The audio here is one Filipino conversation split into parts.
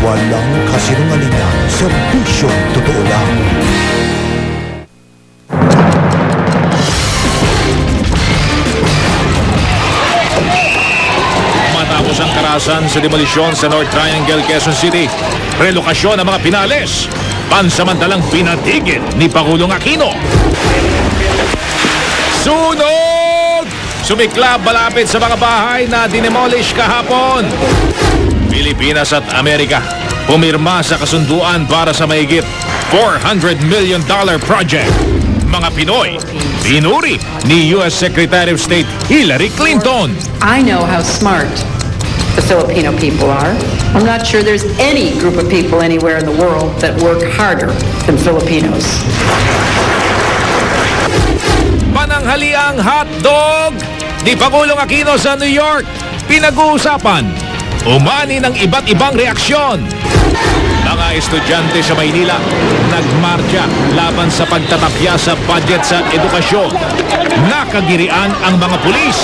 Walang kasinungalingan, serbisyong totoo lang. Matapos ang karahasan sa demolisyon sa North Triangle, Quezon City, relokasyon ng mga Pinales, pansamantalang pinatigil ni Pangulong Aquino. Sunog! Sumiklab malapit sa mga bahay na dinemolish kahapon. Pilipinas at Amerika pumirma sa kasunduan para sa mahigit $400 million project. Mga Pinoy, pinuri ni U.S. Secretary of State Hillary Clinton. I know how smart the Filipino people are. I'm not sure there's any group of people anywhere in the world that work harder than Filipinos. Pananghaliang hotdog ni Pangulong Aquino sa New York. Pinag-uusapan, umani ng iba't ibang reaksyon. Mga estudyante sa Maynila nagmarcha laban sa pagtatapya sa budget sa edukasyon. Nakagirian ang mga pulis.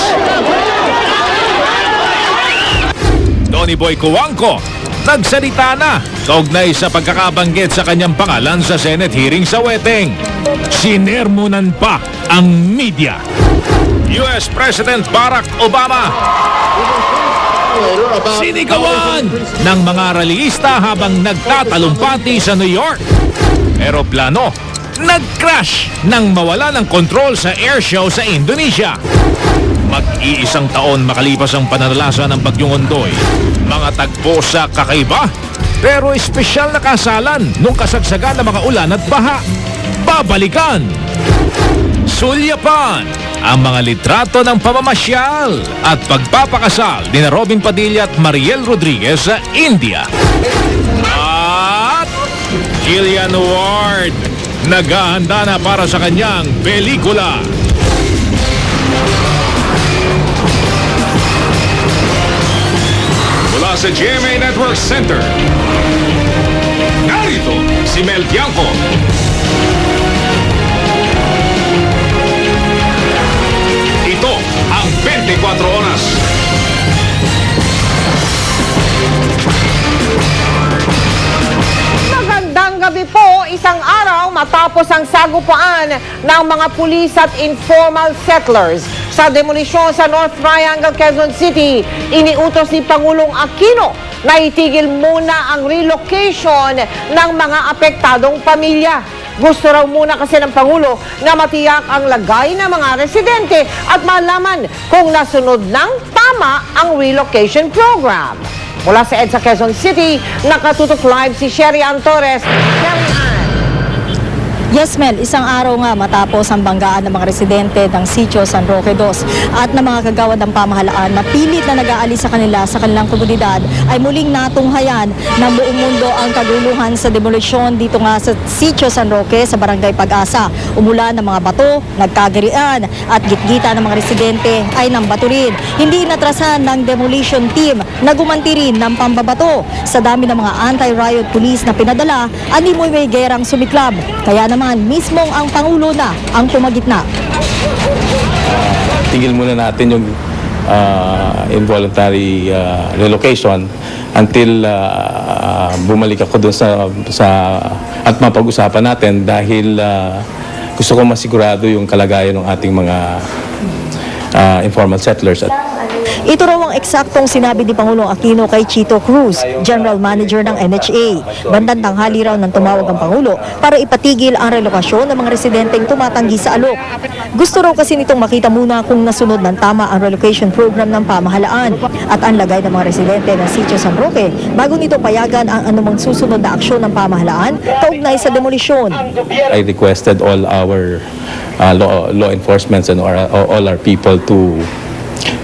Tony Boy Cuangco nagsalita na kaugnay sa pagkakabanggit sa kanyang pangalan sa Senate hearing sa Weteng. Sinermonan pa ang media. U.S. President Barack Obama sinigawan ng mga rallyista habang nagtatalumpati sa New York. Eroplano nag-crash nang mawala ng kontrol sa airshow sa Indonesia. Mag-iisang taon makalipas ang pananalasa ng Bagyong Ondoy. Mga tagpo sa kakaiba pero espesyal na kasalan nung kasagsagan ng mga ulan at baha. Babalikan, sulyapan ang mga litrato ng pamamasyal at pagpapakasal ni Robin Padilla at Mariel Rodriguez sa India. At Gillian Ward naghahanda na para sa kanyang pelikula. Mula sa GMA Network Center, narito si Mel Tiangco. Ito ang 24 oras. Magandang gabi po, isang araw matapos ang sagupaan ng mga pulis at informal settlers sa demolisyon sa North Triangle, Quezon City. Iniutos ni Pangulong Aquino na itigil muna ang relocation ng mga apektadong pamilya. Gusto raw muna kasi ng Pangulo na matiyak ang lagay ng mga residente at malaman kung nasunod ng tama ang relocation program. Mula sa EDSA Quezon City, nakatutok live si Sherry Ann Torres. Sherry Ann. Yes, Mel, isang araw nga matapos ang banggaan ng mga residente ng Sitio San Roque II at ng mga kagawad ng pamahalaan na pilit na nag-aalis sa kanila sa kanilang komunidad ay muling natunghayan ng buong mundo ang kaguluhan sa demolisyon dito nga sa Sitio San Roque sa Barangay Pag-asa. Umulan ng mga bato, nagkagirian at gitgita ng mga residente ay nang bato rin. Hindi natrasan ng demolition team na gumanti rin ng pambabato. Sa dami ng mga anti-riot police na pinadala, animoy may gerang sumiklab. Kaya naman mismong ang Pangulo na ang pumagitna. Tigil muna natin yung involuntary relocation until bumalik ako doon sa at mapag-usapan natin dahil gusto ko masigurado yung kalagayan ng ating mga informal settlers. Ito raw ang eksaktong sinabi ni Pangulong Aquino kay Chito Cruz, General Manager ng NHA. Bandang tanghali raw nang tumawag ang Pangulo para ipatigil ang relokasyon ng mga residenteng tumatanggi sa alok. Gusto raw kasi nitong makita muna kung nasunod ng tama ang relocation program ng pamahalaan at ang lagay ng mga residente ng Sitio San Roque bago nito payagan ang anumang susunod na aksyon ng pamahalaan kaugnay sa demolisyon. I requested all our law enforcement and all our people to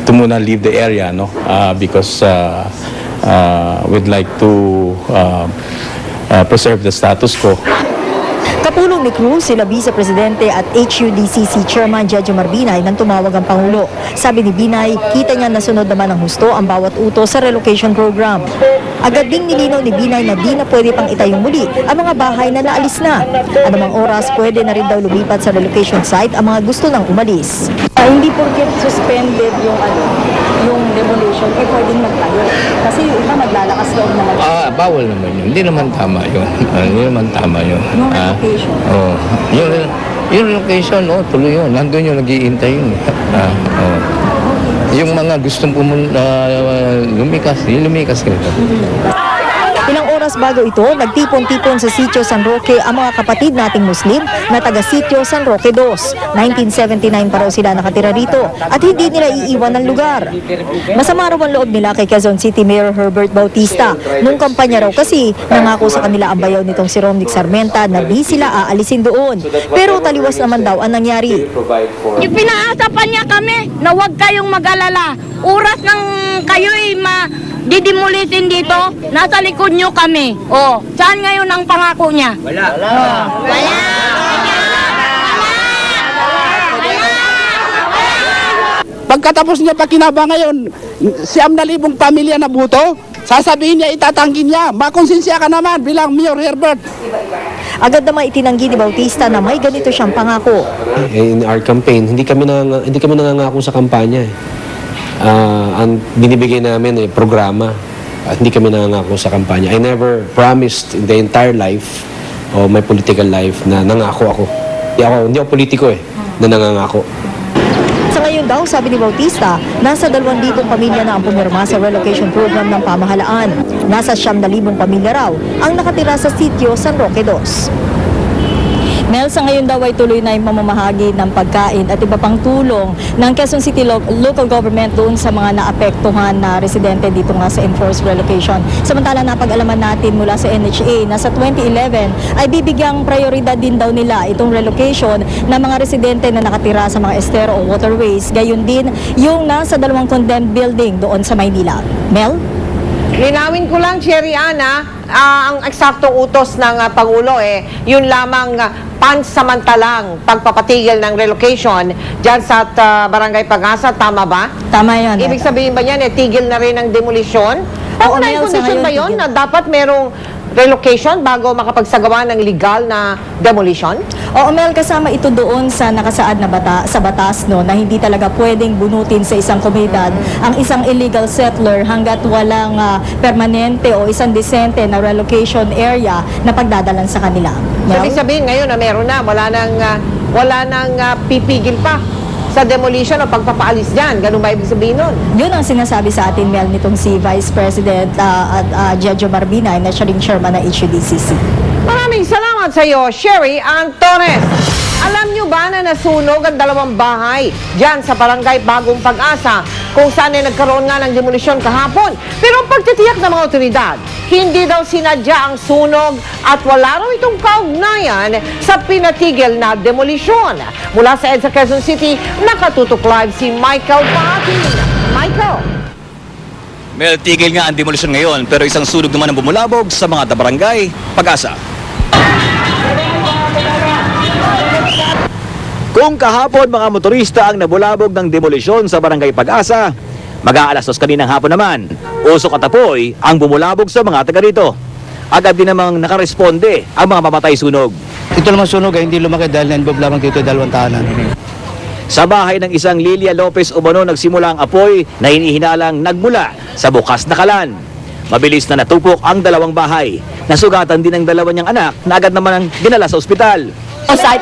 muna leave the area, no, because we'd like to preserve the status quo. Kapulong ni Cruz, sila Vice Presidente at HUDCC Chairman Jejo Marbinay nang tumawag ang Pangulo. Sabi ni Binay, kita niya nasunod naman ng husto ang bawat utos sa relocation program. Agad ding nilinaw ni Binay na di na pwede pang itayong muli ang mga bahay na naalis na. Anumang oras pwede na rin daw lumipat sa relocation site ang mga gusto nang umalis. Hindi porket suspended yung demolition, pwedeng magtayo. Kasi yung iba maglalakas loob naman. Bawal naman yun. Hindi naman tama yun. Hindi naman tama yun. Yung relocation. Yung location, tuloy yun. Nandun yung nag-iintay yun. Yung mga gustong lumikas ka. Ilang oras bago ito, nagtipon-tipon sa Sitio San Roque ang mga kapatid nating Muslim na taga Sitio San Roque II. 1979 pa raw sila nakatira rito at hindi nila iiwan ng lugar. Masama raw ang loob nila kay Quezon City Mayor Herbert Bautista. Nung kampanya raw kasi, nangako sa kanila ang bayaw nitong si Romnick Sarmenta na di sila aalisin doon. Pero taliwas naman daw ang nangyari. Pinaasapan niya kami na huwag kayong mag-alala. Oras ng kayo'y didimulitin dito, nasa likod nyo kami. Saan ngayon ang pangako niya? Wala. Pagkatapos niya pakinaba ngayon, 9,000 pamilya na buto, sasabihin niya, itatanggi niya. Makonsensya ka naman bilang Mayor Herbert. Agad naman itinanggi ni Bautista na may ganito siyang pangako. In our campaign, hindi kami nangangako sa kampanya. Ang binibigay namin ay programa. At hindi kami nangangako sa kampanya. I never promised in the entire life o my political life na nangako ako. Hindi ako politiko na nangangako. Sa ngayon daw, sabi ni Bautista, nasa 2,000 pamilya na ang pumirma sa relocation program ng pamahalaan. Nasa 9,000 pamilya raw ang nakatira sa Sitio San Roque II. Mel, sa ngayon daw ay tuloy na yung pamamahagi ng pagkain at iba pang tulong ng Quezon City local government doon sa mga naapektuhan na residente dito nga sa enforced relocation. Samantala, napag-alaman natin mula sa NHA na sa 2011 ay bibigyang prioridad din daw nila itong relocation ng mga residente na nakatira sa mga estero o waterways. Gayon din yung nasa 2 condemned building doon sa Maynila. Mel? Linawin ko lang, Cherry Ana, ang eksaktong utos ng Pangulo yun lamang pansamantalang pagpapatigil ng relocation dyan sa Barangay Pag-asa, tama ba? Tama yan. Ibig sabihin ba yan, tigil na rin ang demolisyon? Oo, May Mel, sa kondisyon ngayon, ba yun tigil. na dapat merong relocation bago makapagsagawa ng legal na demolition? Oo, Mel, kasama ito doon sa nakasaad na sa batas na hindi talaga pwedeng bunutin sa isang komunidad ang isang illegal settler hanggat walang permanente o isang disente na relocation area na pagdadalan sa kanila. So, Mel? ibig sabihin ngayon na meron na, wala nang pipigil pa sa demolition o pagpapaalis dyan. Ganun ba ibig sabihin nun? Yun ang sinasabi sa atin, Mel, nitong si Vice President Jejo Marbinay na siya ring chairman ng HUDCC. Maraming salamat sa iyo, Sherry Antones. Alam nyo ba na nasunog ang 2 bahay dyan sa Barangay Bagong Pag-asa kung saan ay nagkaroon nga ng demolisyon kahapon? Pero ang pagtitiyak ng mga otoridad, hindi daw sinadya ang sunog at wala raw itong kaugnayan sa pinatigil na demolisyon. Mula sa EDSA Quezon City, nakatutok live si Michael Patin. Michael. Mel, tigil nga ang demolisyon ngayon pero isang sunog naman ang bumulabog sa mga barangay Pag-asa. Kung kahapon mga motorista ang nabulabog ng demolisyon sa barangay Pag-asa, mag-aalas 2 kaninang hapon naman, usok at apoy ang bumulabog sa mga taga rito. Agad din namang nakaresponde ang mga mamatay sunog. Ito naman sunog hindi lumaki dahil na-involve lamang dito 2 tahanan. Sa bahay ng isang Lilia Lopez Umano nagsimula ang apoy na hinihinalang nagmula sa bukas na kalan. Mabilis na natupok ang 2 bahay. Nasugatan din ang 2 niyang anak na agad naman ang dinala sa ospital.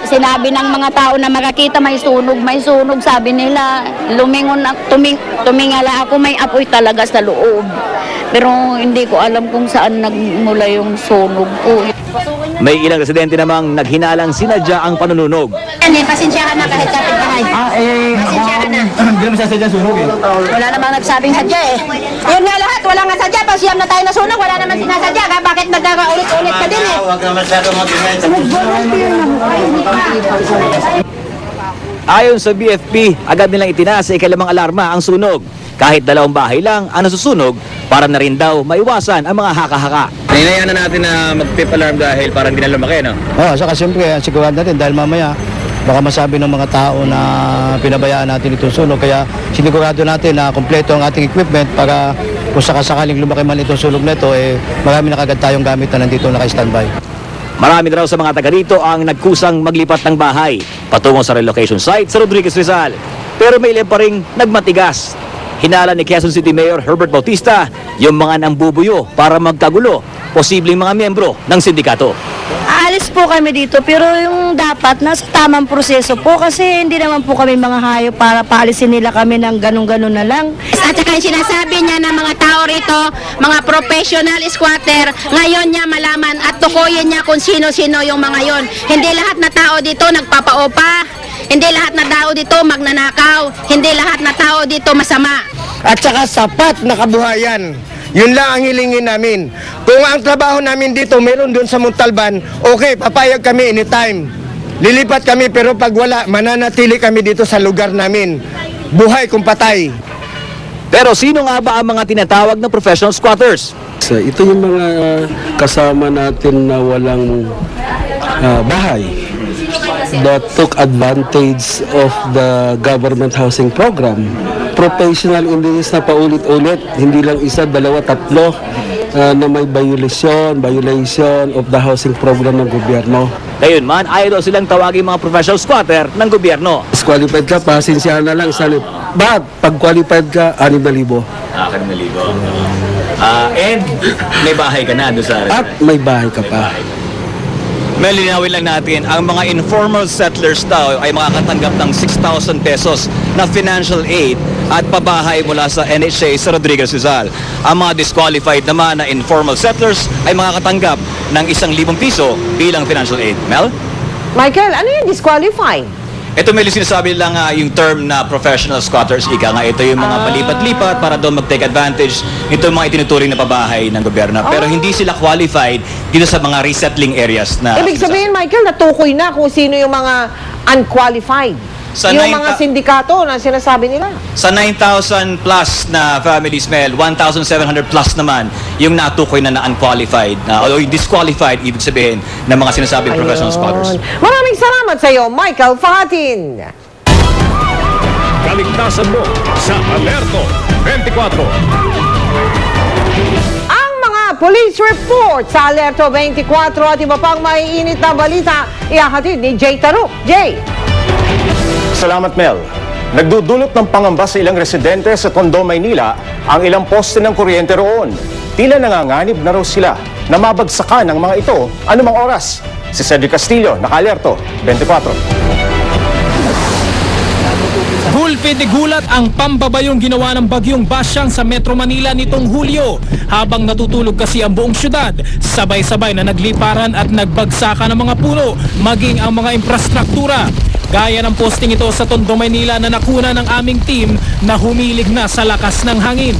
Sinabi ng mga tao na makakita may sunog, sabi nila, tumingala ako, may apoy talaga sa loob. Pero hindi ko alam kung saan nagmula yung sunog ko. May ilang residente namang naghinalang sinadya ang panununog. Pasensya ka na kahit kapit bahay. Pasensya ka na. Hindi naman sasadya sunog Wala namang nagsabing sadya Yun nga lahat, wala nga sadya. Pasiyam na tayo na sunog, wala naman sinasadya. Bakit nagkakaulit-ulit ka din Huwag ka masyado Ayon sa BFP, agad nilang itinaas sa ikalimang alarma ang sunog. Kahit 2 bahay lang ang nasusunog, para na rin daw maiwasan ang mga haka-haka. Hinayaan na natin na mag-pip alarm dahil parang hindi na lumaki, no? Saka siyempre, sigurado natin dahil mamaya baka masabi ng mga tao na pinabayaan natin itong sunog. Kaya sinigurado natin na kompleto ang ating equipment para kung sakasakaling lumaki man itong sunog na ito, marami na kagad tayong gamit na nandito naka-standby. Marami na raw sa mga taga rito ang nagkusang maglipat ng bahay patungo sa relocation site sa Rodriguez Rizal. Pero may ilan pa ring nagmatigas. Hinala ni Quezon City Mayor Herbert Bautista yung mga nambubuyo para magkagulo, posibleng mga miyembro ng sindikato. Aalis po kami dito pero yung dapat nasa tamang proseso po kasi hindi naman po kami mga hayop para paalisin nila kami ng ganun-ganun na lang. At saka yung sinasabi niya na mga tao rito, mga professional squatter, ngayon niya malaman at tukuyin niya kung sino-sino yung mga yon. Hindi lahat na tao dito nagpapaopa, hindi lahat na tao dito magnanakaw, hindi lahat na tao dito masama. At saka sapat na kabuhayan. Yun lang ang hilingin namin. Kung ang trabaho namin dito meron doon sa Montalban, okay, papayag kami anytime. Lilipat kami pero pag wala, mananatili kami dito sa lugar namin. Buhay kung patay. Pero sino nga ba ang mga tinatawag na professional squatters? So, ito yung mga kasama natin na walang bahay that took advantage of the government housing program. Professional individuals na paulit-ulit, hindi lang isa, dalawa, tatlo na may violation of the housing program ng gobyerno. Gayunman, ayaw daw silang tawagin mga professional squatter ng gobyerno. Qualified ka, pasensyahan na lang. Bakit? Pag qualified ka, 6,000. 6,000. And may bahay ka na doon sa... At may bahay ka pa. Malinawin lang natin, ang mga informal settlers daw ay makakatanggap ng 6,000 pesos na financial aid at pabahay mula sa NHA sa Rodriguez Rizal. Ang mga disqualified naman na informal settlers ay makakatanggap ng 1,000 piso bilang financial aid. Mel? Michael, ano yung disqualified? Ito may sinasabi lang yung term na professional squatters. Ika nga, ito yung mga palipat-lipat para doon mag-take advantage. Ito yung mga itinuturing na pabahay ng gobyerno. Pero hindi sila qualified dito sa mga resettling areas na... Ibig sabihin, Michael, natukoy na kung sino yung mga unqualified. Sa yung mga sindikato na sinasabi nila. Sa 9,000 plus na families, Mel, 1,700 plus naman yung natukoy na unqualified o yung disqualified, ibig sabihin, ng mga sinasabing professional squatters. Maraming salamat sa iyo, Michael Fahatin. Kaligtasan mo sa Alerto 24. Ang mga police report sa Alerto 24 at iba pang maiinit na balita, ihahatid ni Jay Taruk. Jay! Salamat, Mel. Nagdudulot ng pangamba sa ilang residente sa Tondo, Maynila ang ilang poste ng kuryente roon. Tila nanganganib na raw sila na mabagsakan ng mga ito anumang oras. Si Cedric Castillo, naka-alerto, 24. Gulpi de gulat ang pambabayong ginawa ng bagyong Basyang sa Metro Manila nitong Hulyo. Habang natutulog kasi ang buong syudad, sabay-sabay na nagliparan at nagbagsakan ng mga puno, maging ang mga infrastruktura. Gaya ng posting ito sa Tondo, Maynila na nakuna ng aming team na humilig na sa lakas ng hangin.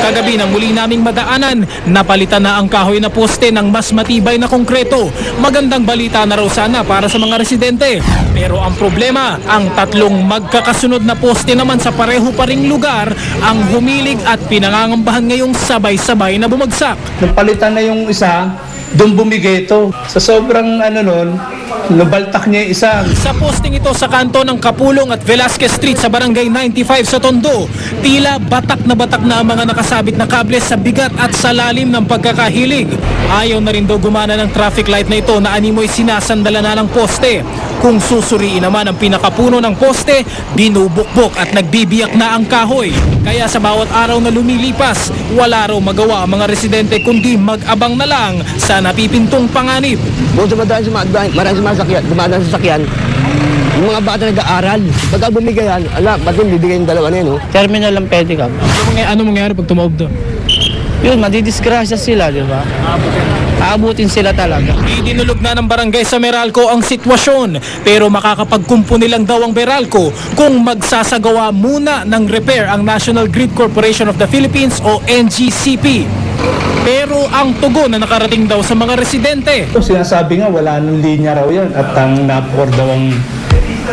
Kagabi nang muli naming madaanan, napalitan na ang kahoy na poste ng mas matibay na konkreto. Magandang balita na raw sana para sa mga residente. Pero ang problema, ang tatlong magkakasunod na poste naman sa pareho pa ring lugar ang humilig at pinangangambahan ngayong sabay-sabay na bumagsak. Napalitan na yung isa, doon bumigay ito. Sa sobrang nabaltak niya yung isa. Sa posting ito sa kanto ng Kapulong at Velasquez Street sa Barangay 95 sa Tondo, tila batak na ang mga nakasabit na kable sa bigat at sa lalim ng pagkakahilig. Ayaw na rin daw gumana ng traffic light na ito na animoy sinasandala na ng poste. Kung susuriin naman ang pinakapuno ng poste, binubukbok at nagbibiyak na ang kahoy. Kaya sa bawat araw na lumilipas, wala raw magawa ang mga residente kundi mag-abang na lang sa napipintong panganib. Kung marami dumadaan sa sakyan, yung mga bata nag-aaral. Pagka bumigay yan, ba't yung bibigay yung dalawa na yun, Terminal lang pwede ka. Ano mangyayari pag tumaob doon? Yun, madidisgrasya sila, di ba? Aabutin sila talaga. Idinulog na ng barangay sa Meralco ang sitwasyon, pero makakapagkumpuni lang daw ang Meralco kung magsasagawa muna ng repair ang National Grid Corporation of the Philippines o NGCP. Pero ang tugon na nakarating daw sa mga residente. Sinasabi nga wala nang linya raw yan at ang napor daw ang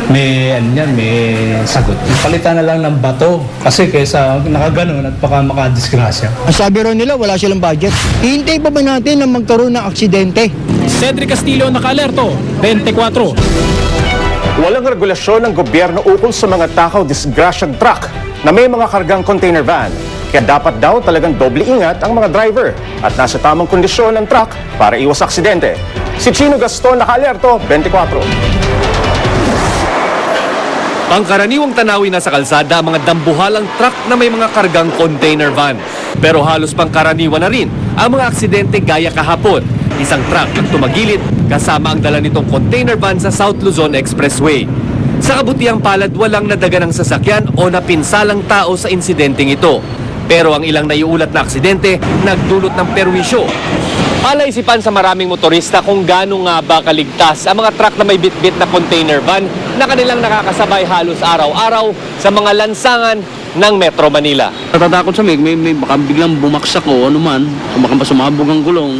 may sagot. Palitan na lang ng bato kasi kaysa nakaganon at baka makadisgrasya. Sabi raw nila wala silang budget. Hihintay pa ba natin na magkaroon ng aksidente? Cedric Castillo, naka-alerto, 24. Walang regulasyon ng gobyerno ukol sa mga takaw disgrasyang truck na may mga kargang container van. Kaya dapat daw talagang doble ingat ang mga driver at nasa tamang kondisyon ng truck para iwas aksidente. Si Chino Gaston, naka-alerto, 24. Pangkaraniwang tanawin na sa kalsada ang mga dambuhalang truck na may mga kargang container van. Pero halos pangkaraniwan na rin ang mga aksidente gaya kahapon. Isang truck ang tumagilid kasama ang dala nitong container van sa South Luzon Expressway. Sa kabutihang palad, walang nadaga ng sasakyan o napinsalang tao sa insidenteng ito. Pero ang ilang naiulat na aksidente nagdulot ng perwisyo. Palaisipan sa maraming motorista kung gaano nga ba kaligtas ang mga truck na may bitbit na container van na kanilang nakakasabay halos araw-araw sa mga lansangan ng Metro Manila. Natatakot sa may baka biglang bumaksak o ano man, baka sumabog ang gulong.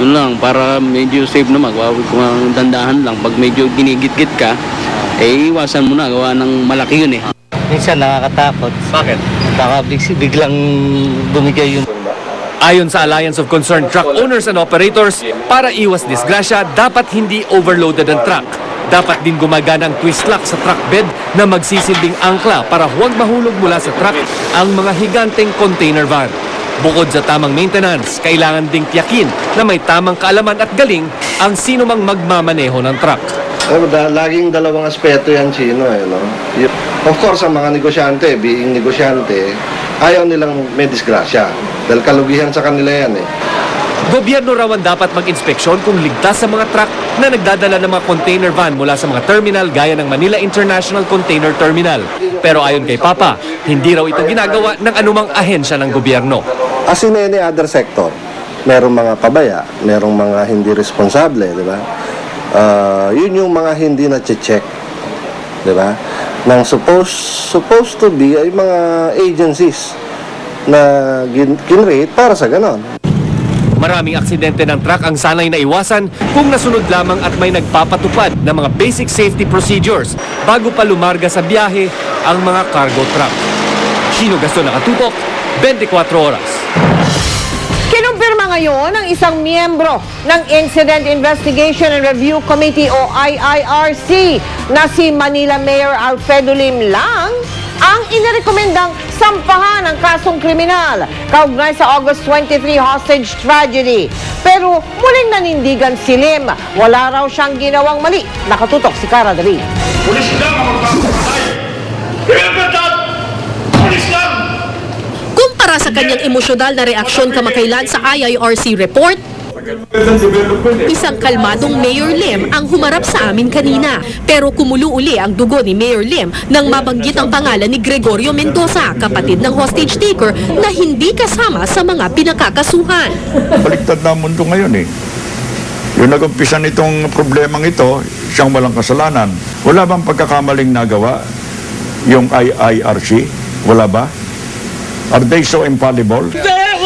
Yun lang, para medyo safe naman, kung ang dandahan lang, pag medyo ginigit-git ka, iwasan mo na, gawa ng malaki yun eh. Minsan nakakatakot. Bakit? Baka biglang bumigay yun. Ayon sa Alliance of Concerned Truck Owners and Operators, para iwas disgrasya, dapat hindi overloaded ang truck. Dapat din gumagana ang twist lock sa truck bed na magsisilbing angkla para huwag mahulog mula sa truck ang mga higanteng container van. Bukod sa tamang maintenance, kailangan ding tiyakin na may tamang kaalaman at galing ang sino mang magmamaneho ng truck. Laging dalawang aspeto yan, Chino. No? Of course, ang mga negosyante, being negosyante, ayaw nilang may disgrasya. Dahil kalugihan sa kanila yan eh. Gobyerno raw ang dapat mag-inspeksyon kung ligtas sa mga truck na nagdadala ng mga container van mula sa mga terminal gaya ng Manila International Container Terminal. Pero ayon kay Papa, hindi raw ito ginagawa ng anumang ahensya ng gobyerno. As in any other sector, merong mga pabaya, merong mga hindi responsable, di ba? Yun yung mga hindi na-check, di ba? Nang supposed to be ay mga agencies na kinrate para sa ganon. Maraming aksidente ng truck ang sanay na iwasan kung nasunod lamang at may nagpapatupad ng mga basic safety procedures bago pa lumarga sa biyahe ang mga cargo truck. Chino Gaston, nakatutok, 24 oras. Kinumpirma ngayon ng isang miyembro ng Incident Investigation and Review Committee o IIRC na si Manila Mayor Alfredo Lim lang ang inirekomendang sampahan ng kasong kriminal kaugnay sa August 23 hostage tragedy. Pero muling nanindigan si Lim. Wala raw siyang ginawang mali. Nakatutok si Cara David. Pulis lang ang magpapatay! Pinagbatat! Pulis lang! Kumpara sa kanyang emosyonal na reaksyon kamakailan sa IIRC report, isang kalmadong Mayor Lim ang humarap sa amin kanina. Pero kumulo uli ang dugo ni Mayor Lim nang mabanggit ang pangalan ni Gregorio Mendoza, kapatid ng hostage taker na hindi kasama sa mga pinakakasuhan. Baliktad na ang mundo ngayon eh. Yung nag-umpisa nitong problemang ito, siyang walang kasalanan. Wala bang pagkakamaling nagawa yung IIRC? Wala ba? Are they so infallible?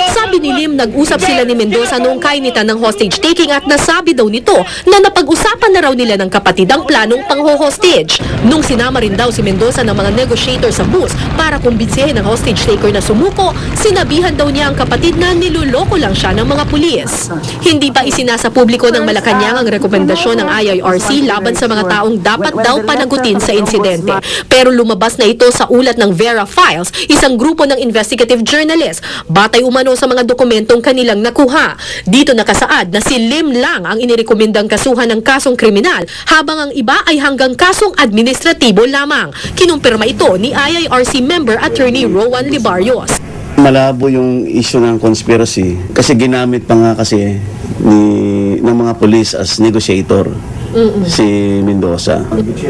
Sabi ni Lim, nag-usap sila ni Mendoza noong kainitan ng hostage taking at nasabi daw nito na napag-usapan na raw nila ng kapatid ang planong pang-hostage. Nung sinama rin daw si Mendoza ng mga negotiator sa bus para kumbinsihin ang hostage taker na sumuko, sinabihan daw niya ang kapatid na niloloko lang siya ng mga pulis. Hindi pa isinasa publiko ng Malacanang ang rekomendasyon ng IIRC laban sa mga taong dapat daw panagutin sa insidente. Pero lumabas na ito sa ulat ng Vera Files, isang grupo ng investigative journalists, batay umano sa mga dokumentong kanilang nakuha. Dito nakasaad na si Lim lang ang inirekomendang kasuhan ng kasong kriminal habang ang iba ay hanggang kasong administratibo lamang. Kinumpirma ito ni IIRC member attorney Rowan Libarios. Malabo yung issue ng conspiracy kasi ginamit pa nga kasi ng mga police as negotiator si Mendoza.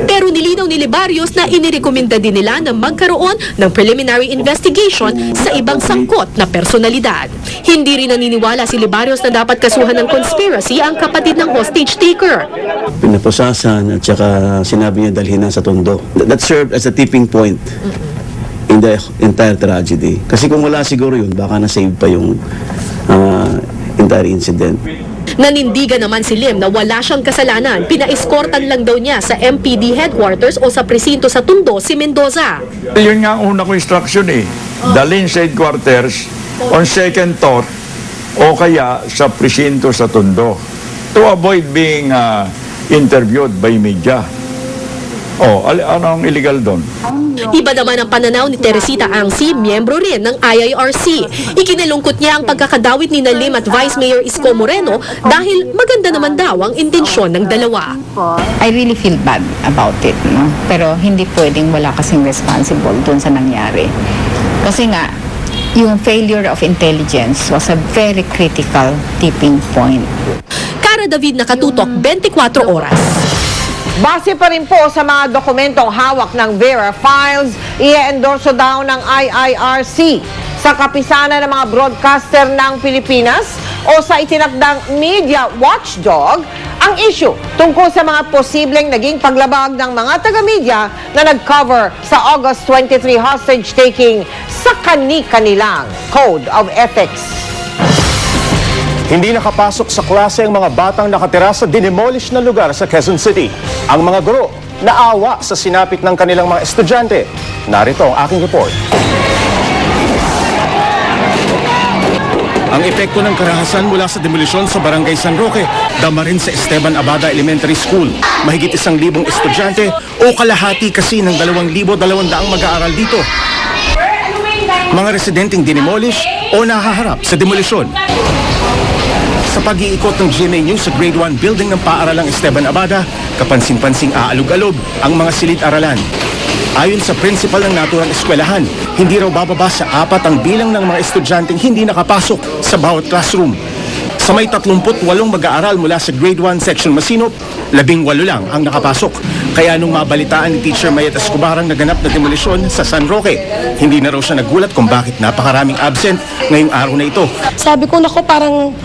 Pero nilinaw ni Libarios na inirekomenda din nila na magkaroon ng preliminary investigation sa ibang sangkot na personalidad. Hindi rin naniniwala si Libarios na dapat kasuhan ng conspiracy ang kapatid ng hostage taker. Pinapusasan at saka sinabi niya dalhin na sa Tondo. That served as a tipping point in the entire tragedy. Kasi kung wala siguro yun, baka na-save pa yung entire incident. Nanindigan naman si Lim na wala siyang kasalanan. Pina-escortan lang daw niya sa MPD headquarters o sa presinto sa Tondo si Mendoza. Yun nga ang una ko instruction eh. Dalhin sa headquarters on second thought o kaya sa presinto sa Tondo to avoid being interviewed by media. Oh, anong illegal doon? Iba naman ang pananaw ni Teresita Angsi, miyembro rin ng IIRC. Ikinalungkot niya ang pagkakadawit ni Lim at Vice Mayor Isko Moreno dahil maganda naman daw ang intensyon ng dalawa. I really feel bad about it, no? Pero hindi pwedeng wala kasing responsible dun sa nangyari. Kasi nga, yung failure of intelligence was a very critical tipping point. Cara David, Nakatutok, 24 Oras. Base pa rin po sa mga dokumentong hawak ng Vera Files, i-endorso daw ng IIRC sa kapisanan ng mga broadcaster ng Pilipinas o sa itinakdang media watchdog ang issue tungkol sa mga posibleng naging paglabag ng mga taga-media na nag-cover sa August 23 hostage-taking sa kani-kanilang Code of Ethics. Hindi nakapasok sa klase ang mga batang nakatira sa dinemolish na lugar sa Quezon City. Ang mga guro naawa sa sinapit ng kanilang mga estudyante. Narito ang aking report. Ang epekto ng karahasan mula sa demolisyon sa Barangay San Roque, dama rin sa Esteban Abada Elementary School. Mahigit 1,000 estudyante o kalahati kasi ng 2,200 mag-aaral dito. Mga residenteng dinemolish o nahaharap sa demolisyon. Sa pag-iikot ng GMA News sa Grade 1 building ng paaralang Esteban Abada, kapansin-pansing aalog-alog ang mga silid-aralan. Ayon sa principal ng naturang eskwelahan, hindi raw bababa sa 4 ang bilang ng mga estudyanteng hindi nakapasok sa bawat classroom. Sa may 38 mag-aaral mula sa Grade 1 Section Masinop, 18 lang ang nakapasok. Kaya nung mabalitaan ni Teacher Mayet Escobar ang naganap na demolisyon sa San Roque, hindi na raw siya nagulat kung bakit napakaraming absent ngayong araw na ito. Sabi ko, naku, parang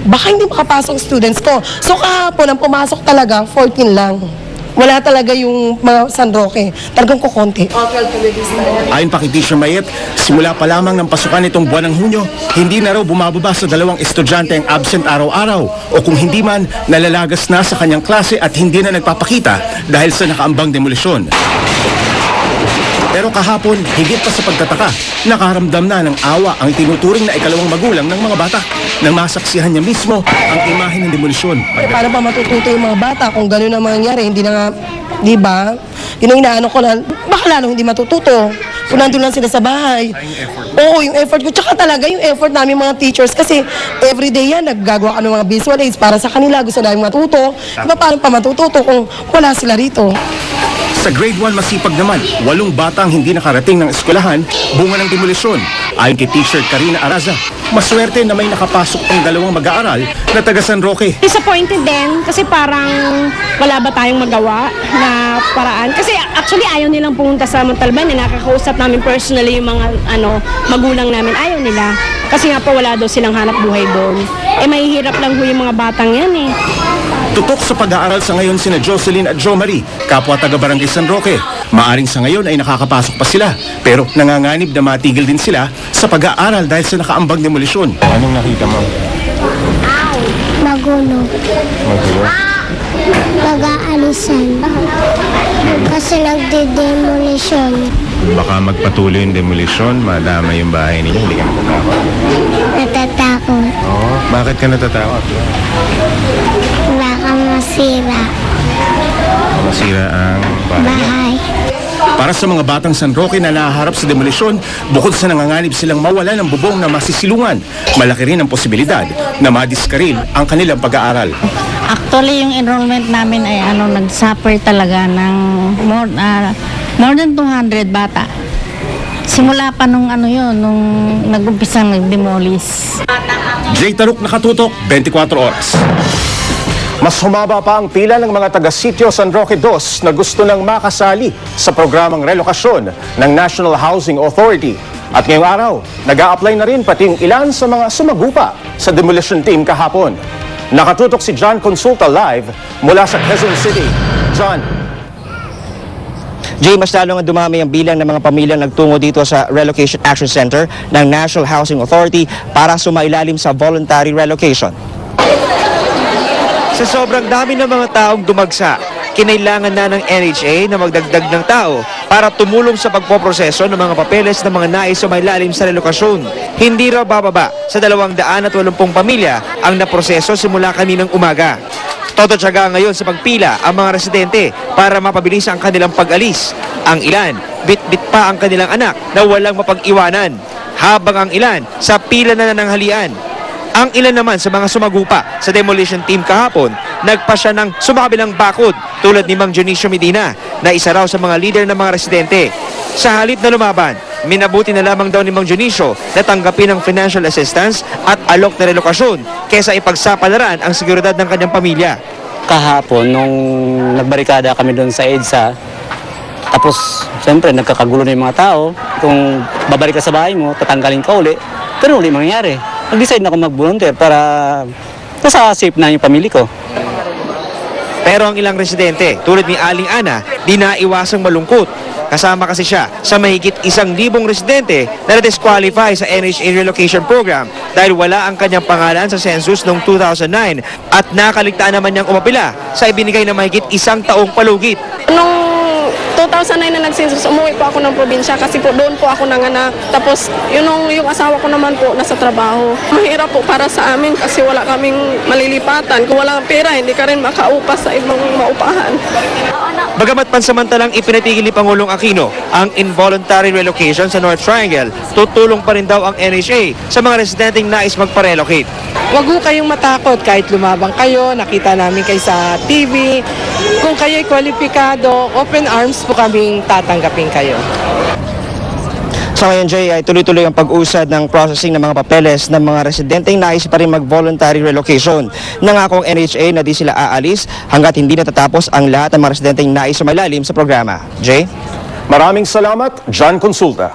baka hindi makapasok students ko. So kahapon, ang pumasok talaga, 14 lang. Wala talaga yung mga San Roque. Talagang kukonti. Ayon pa kay Teacher Mayet, simula pa lamang ng pasukan nitong buwan ng Hunyo, hindi na raw bumababa sa 2 estudyante ang absent araw-araw o kung hindi man, nalalagas na sa kanyang klase at hindi na nagpapakita dahil sa nakaambang demolisyon. Pero kahapon, higit pa sa pagtataka, nakaramdam na ng awa ang itinuturing na ikalawang magulang ng mga bata nang masaksihan niya mismo ang imahe ng demolisyon. Paano pa matututo yung mga bata kung gano'n ang mangyayari? Hindi na nga, di ba? Yun ang inaano ko na, baka lalong hindi matututo. Kung nandun lang sila sa bahay. Oo, yung effort ko. Tsaka talaga yung effort namin mga teachers kasi everyday yan, naggagawa ka ng mga visual aids para sa kanila. Gusto namin matuto. Diba paano pa matututo kung wala sila rito? Sa Grade 1 masipag naman, 8 batang hindi nakarating ng eskwelahan, bunga ng demolisyon. Ayon kay Teacher Karina Araza, maswerte na may nakapasok pang 2 mag-aaral na taga San Roque. Disappointed din kasi parang wala ba tayong magawa na paraan. Kasi actually ayaw nilang pumunta sa Montalban. Nakakausap namin personally yung mga magulang namin. Ayaw nila. Kasi nga po wala daw silang hanap buhay doon. Eh mahihirap lang ho yung mga batang yan eh. Tutok sa pag-aaral sa ngayon sina Jocelyn at Jo Marie, kapwa taga Barangay San Roque. Maaring sa ngayon ay nakakapasok pa sila, pero nanganganib na matigil din sila sa pag-aaral dahil sa nakaambang demolisyon. Anong nakita mo? Magulo. Magulo? Mag-aalisan. Kasi nagde-demolisyon. Baka magpatuloy yung demolisyon, madama yung bahay ninyo, hindi ka natatakot? Natatakot. Oo, bakit ka natatakot? Baka masira. Masira ang Bahay. Para sa mga batang San Roque na nahaharap sa demolisyon, bukod sa nanganganib silang mawala ng bubong na masisilungan, malaki rin ang posibilidad na madiskaril ang kanilang pag-aaral. Actually, yung enrollment namin ay nag-suffer talaga ng more than 200 bata. Simula pa nung nung nag-umpisang nag-demolish. Jay Taruk, Nakatutok, 24 Oras. Mas humaba pa ang pila ng mga taga-sitio San Roque 2 na gusto nang makasali sa programang relokasyon ng National Housing Authority. At ngayong araw, nag-a-apply na rin pating ilan sa mga sumagupa sa demolition team kahapon. Nakatutok si John Consulta live mula sa Quezon City. John. Jay, mas lalo nga dumami ang bilang ng mga pamilyang nagtungo dito sa Relocation Action Center ng National Housing Authority para sumailalim sa voluntary relocation. Sa sobrang dami ng mga taong dumagsa, kinailangan na ng NHA na magdagdag ng tao para tumulong sa pagpoproseso ng mga papeles ng mga nais sumailalim sa relokasyon. Hindi raw bababa sa 280 pamilya ang naproseso simula kaninang umaga. Tototsaga ngayon sa pagpila ang mga residente para mapabilis ang kanilang pag-alis. Ang ilan, bit-bit pa ang kanilang anak na walang mapag-iwanan. Habang ang ilan, sa pila na nananghalian. Ang ilan naman sa mga sumagupa sa demolition team kahapon, nagpasya ng sumakabilang bakod tulad ni Mang Dionisio Medina na isa raw sa mga leader ng mga residente. Sa halip na lumaban, minabuti na lamang daw ni Mang Dionisio na tanggapin ang financial assistance at alok na relokasyon kesa ipagsapalaran ang seguridad ng kanyang pamilya. Kahapon, nung nagbarikada kami doon sa EDSA, tapos siyempre nagkakagulo na yung mga tao, kung babalik ka sa bahay mo, tatanggalin ka uli, pero uli mangyayari. Nag-decide na ako mag-volunteer para nasa safe na yung pamilya ko. Pero ang ilang residente, tulad ni Aling Ana, di naiwasang malungkot. Kasama kasi siya sa mahigit 1,000 residente na na-disqualify sa NHA relocation program dahil wala ang kanyang pangalan sa census noong 2009 at nakaligtaan naman niyang umapila sa ibinigay na mahigit 1 taong palugit. Nung 2009 na nag-census, umuwi po ako ng probinsya kasi po doon po ako nanganak. Tapos yung asawa ko naman po nasa trabaho. Mahirap po para sa amin kasi wala kaming malilipatan. Kung wala pera, hindi ka rin makaupas sa ibang maupahan. Bagamat pansamantalang ipinatigil ni Pangulong Aquino ang involuntary relocation sa North Triangle, tutulong pa rin daw ang NHA sa mga residenteng nais magpa-relocate. Huwag ho kayong matakot kahit lumabang kayo, nakita namin kayo sa TV. Kung kayo'y kwalipikado, open arms po kaming tatanggapin kayo. Sa ngayon, Jay, ay tuloy-tuloy ang pag-usad ng processing ng mga papeles ng mga residenteng nais pa rin mag-voluntary relocation. Nangako ang NHA na di sila aalis hanggat hindi natatapos ang lahat ng mga residenteng nais sumailalim sa programa. Jay? Maraming salamat, John Consulta.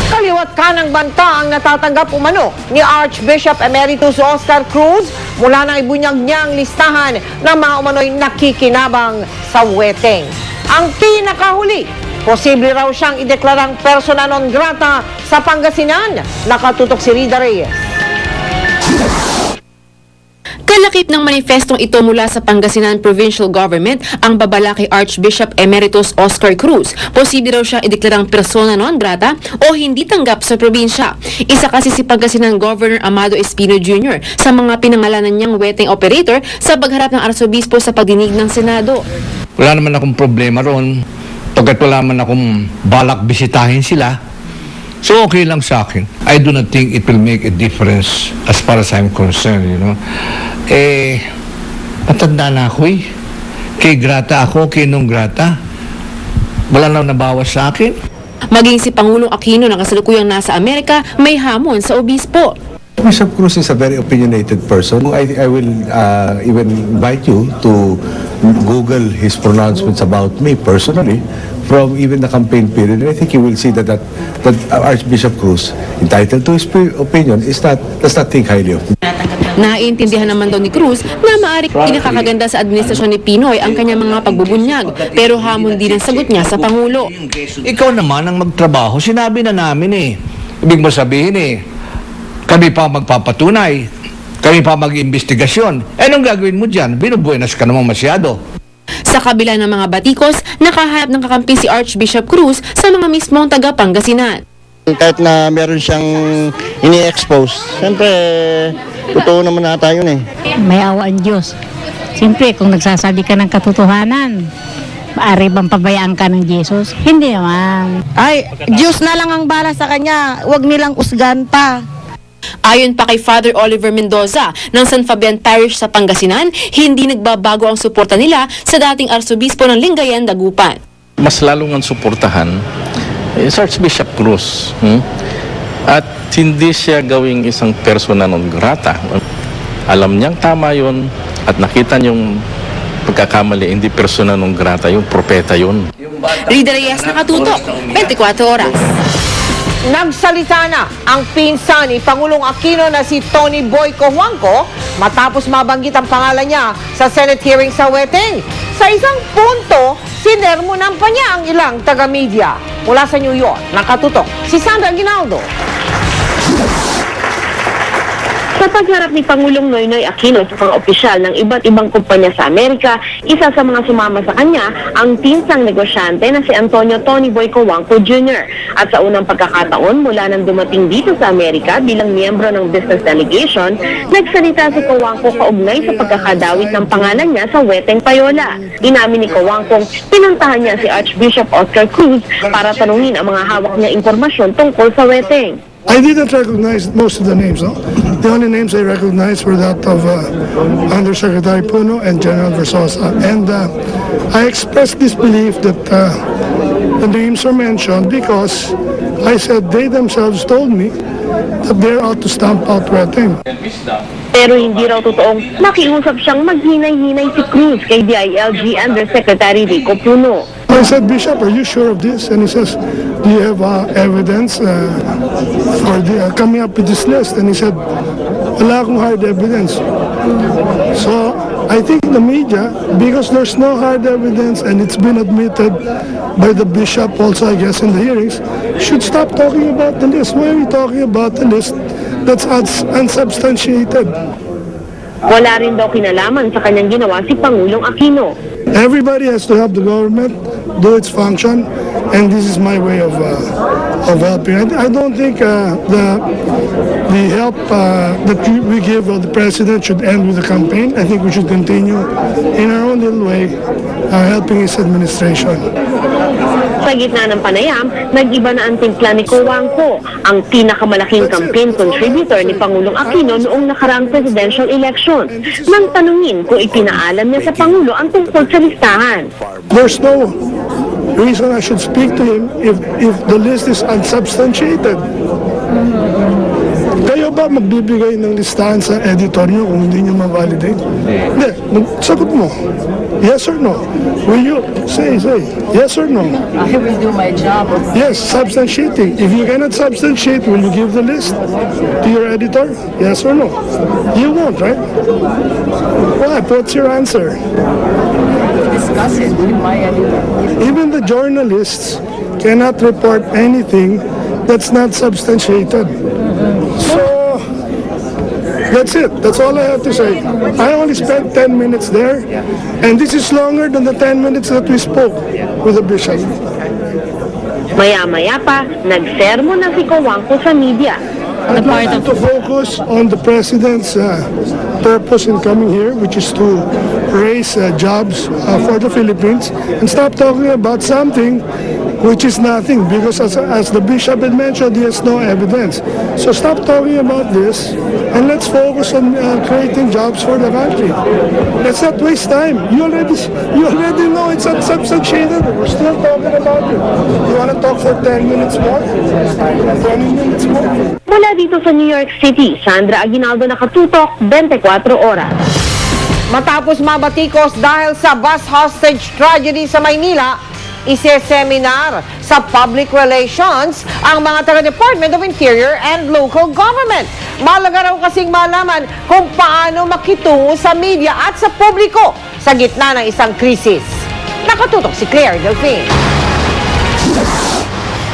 Kaliwat kanang banta ang natatanggap umano ni Archbishop Emeritus Oscar Cruz mula nang ibunyag niya ang listahan ng mga umano'y nakikinabang sa weteng. Ang pinakahuli, posible raw siyang ideklarang persona non grata sa Pangasinan. Nakatutok si Rida Reyes. Kalakip ng manifestong ito mula sa Pangasinan Provincial Government ang babala kay Archbishop Emeritus Oscar Cruz. Posible raw siya ideklarang persona non grata o hindi tanggap sa probinsya. Isa kasi si Pangasinan Governor Amado Espino Jr. sa mga pinangalanan niyang weteng operator sa pagharap ng arsobispo sa pagdinig ng Senado. Wala naman akong problema ron pagkat wala man akong balak bisitahin sila. So okay lang sa akin. I do not think it will make a difference as far as I'm concerned, you know. Matanda na ako eh. Kay grata ako, kay nung grata. Wala lang nabawas sa akin. Maging si Pangulong Aquino na kasalukuyang nasa Amerika, may hamon sa obispo. Bishop Cruz is a very opinionated person. I will even invite you to Google his pronouncements about me personally from even the campaign period. And I think you will see that Archbishop Cruz, entitled to his opinion, does not think highly of me. Naiintindihan naman daw ni Cruz na maaari pinakakaganda sa administrasyon ni Pinoy ang kanyang mga pagbubunyag, pero hamon din ang sagot niya sa Pangulo. Ikaw naman ang magtrabaho. Sinabi na namin eh. Ibig mo sabihin eh, kami pa magpapatunay, kami pa mag-imbestigasyon. Anong gagawin mo dyan? Binubuenas ka naman masyado. Sa kabila ng mga batikos, nakahanap ng kakampi si Archbishop Cruz sa mga mismong taga Pangasinan. Kahit na meron siyang ini-expose, siyempre, totoo naman nata yun eh. May awa ang Diyos. Siyempre, kung nagsasabi ka ng katotohanan, maaari bang pabayaan ka ng Jesus? Hindi naman. Ay, Diyos na lang ang bala sa kanya. Huwag nilang usgan pa. Ayon pa kay Father Oliver Mendoza ng San Fabian Parish sa Pangasinan, hindi nagbabago ang suporta nila sa dating arsobispo ng Lingayen, Dagupan. Mas lalong ang suportahan is Archbishop Cruz. At hindi siya gawing isang persona non grata. Alam niyang tama yun at nakita niyong pagkakamali, hindi persona non grata, yung propeta yun. Rida Reyes, nakatutok, 24 oras. Nagsalita na ang pinsan ni Pangulong Aquino na si Tony Boy Cojuangco matapos mabanggit ang pangalan niya sa Senate hearing sa Weteng. Sa isang punto, sinermonan pa niya ang ilang taga-media. Mula sa New York, nakatutok si Sandra Aguinaldo. Sa pagharap ni Pangulong Noynoy Aquino sa mga opisyal ng iba't ibang kumpanya sa Amerika, isa sa mga sumama sa kanya ang pinsang negosyante na si Antonio Tony Boy Cojuangco Jr. At sa unang pagkakataon mula nang dumating dito sa Amerika bilang miyembro ng business delegation, nagsalita si Cojuangco kaugnay sa pagkakadawit ng pangalan niya sa Weteng Payola. Inamin ni Cojuangco, pinuntahan niya si Archbishop Oscar Cruz para tanungin ang mga hawak niya impormasyon tungkol sa Weteng. I didn't recognize most of the names. No? The only names I recognized were that of Undersecretary Puno and General Versosa. And I expressed this belief that the names are mentioned because I said they themselves told me that they're out to stamp out Weteng. Pero hindi raw totoong nakiusap siyang maghinay-hinay si Cruz kay DILG Undersecretary Rico Puno. I said, Bishop, are you sure of this? And he says, do you have evidence for coming up with this list? And he said, wala akong hard evidence. So I think the media, because there's no hard evidence and it's been admitted by the bishop also, I guess, in the hearings, should stop talking about the list. Why are we talking about the list that's unsubstantiated? Wala rin daw kinalaman sa kanyang ginawa si Pangulong Aquino. Everybody has to help the government do its function, and this is my way of helping. I don't think the help that we give the president should end with the campaign. I think we should continue in our own little way helping his administration. Sa gitna ng panayam, nag-iba na ang timpla ni Cojuangco, ang pinakamalaking campaign contributor ni Pangulong Aquino noong nakaraang presidential election, nang tanungin kung ipinaalam niya sa Pangulo ang tungkol sa listahan. There's no reason I should speak to him if the list is unsubstantiated. Kayo ba magbibigay ng listahan sa editor nyo kung hindi nyo ma-validate? Hindi. Sagot mo. Yes or no? Will you? Say. Yes or no? I will do my job. Yes, substantiating. If you cannot substantiate, will you give the list to your editor? Yes or no? You won't, right? Why? What's your answer? Discuss it with my editor. Even the journalists cannot report anything that's not substantiated. So, that's it. That's all I have to say. I only spent 10 minutes there, and this is longer than the 10 minutes that we spoke with the bishop. Maya-maya pa, nagsermo na si Cojuangco sa media. I'd like to focus on the president's purpose in coming here, which is to raise jobs for the Philippines, and stop talking about something which is nothing, because as the bishop had mentioned, he has no evidence. So stop talking about this, and let's focus on creating jobs for the country. Let's not waste time. You already know it's unsubstantiated. We're still talking about it. You want to talk for 10 minutes more? 20 minutes more? Mula dito sa New York City, Sandra Aguinaldo, nakatutok, 24 oras. Matapos mabatikos dahil sa bus hostage tragedy sa Maynila, ise-seminar sa public relations ang mga taga-Department of Interior and Local Government. Malaga raw kasing malaman kung paano makitungo sa media at sa publiko sa gitna ng isang krisis. Nakatutok si Claire Delphine.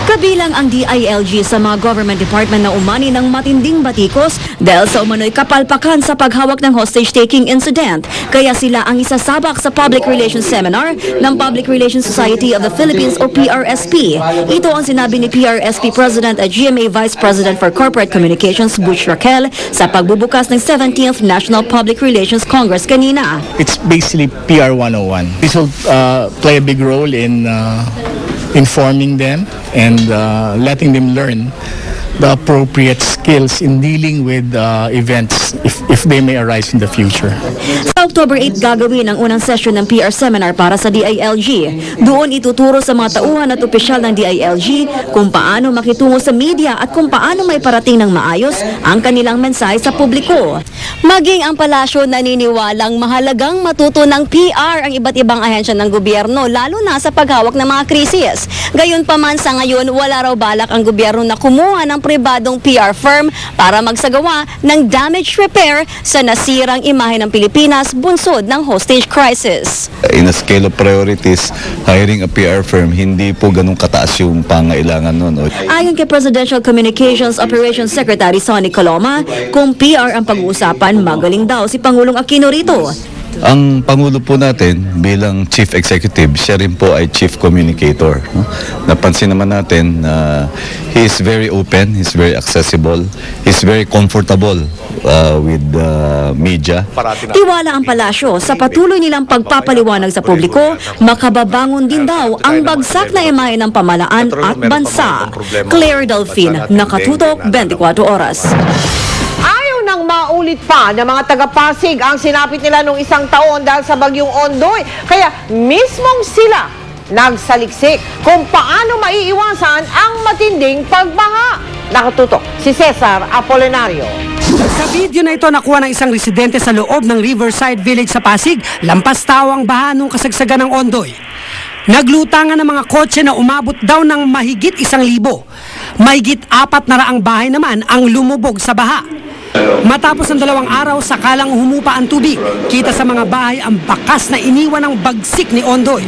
Kabilang ang DILG sa mga government department na umani ng matinding batikos dahil sa umano'y kapalpakan sa paghawak ng hostage-taking incident. Kaya sila ang isasabak sa Public Relations Seminar ng Public Relations Society of the Philippines o PRSP. Ito ang sinabi ni PRSP President at GMA Vice President for Corporate Communications Butch Raquel sa pagbubukas ng 17th National Public Relations Congress kanina. It's basically PR 101. This will play a big role in informing them and letting them learn the appropriate skills in dealing with events if they may arise in the future. Sa October 8 gagawin ang unang session ng PR seminar para sa DILG. Doon ituturo sa mga tauhan at opisyal ng DILG kung paano makitungo sa media at kung paano may parating ng maayos ang kanilang mensahe sa publiko. Maging ang palasyo naniniwalang mahalagang matuto ng PR ang iba't ibang ahensya ng gobyerno, lalo na sa paghawak ng mga krisis. Gayunpaman sa ngayon, wala raw balak ang gobyerno na kumuha ng pribadong PR firm para magsagawa ng damage repair sa nasirang imahe ng Pilipinas bunsod ng hostage crisis. In a scale of priorities, hiring a PR firm, hindi po ganun kataas yung pangailangan nun. Ayon kay Presidential Communications Operations Secretary Sonny Coloma, kung PR ang pag-uusapan, magaling daw si Pangulong Aquino rito. Ang Pangulo po natin bilang Chief Executive, siya rin po ay Chief Communicator. No? Napansin naman natin na he is very open, he's very accessible, he's very comfortable with media. Tiwala ang palasyo sa patuloy nilang pagpapaliwanag sa publiko, makababangon din daw ang bagsak na imahe ng pamalaan at bansa. Claire Delfin, Nakatutok, 24 Oras. Ayaw nang maulit pa ng mga taga-Pasig ang sinapit nila nung isang taon dahil sa bagyong Ondoy. Kaya mismong sila nagsaliksik kung paano maiiwasan ang matinding pagbaha. Nakatutok si Cesar Apolinario. Sa video na ito, nakuha ng isang residente sa loob ng Riverside Village sa Pasig, lampas tao ang baha nung kasagsagan ng Ondoy. Naglutangan ng mga kotse na umabot daw ng mahigit 1,000. Mahigit 400 bahay naman ang lumubog sa baha. Matapos ang 2 araw, sakalang humupa ang tubig. Kita sa mga bahay ang bakas na iniwan ng bagsik ni Ondoy.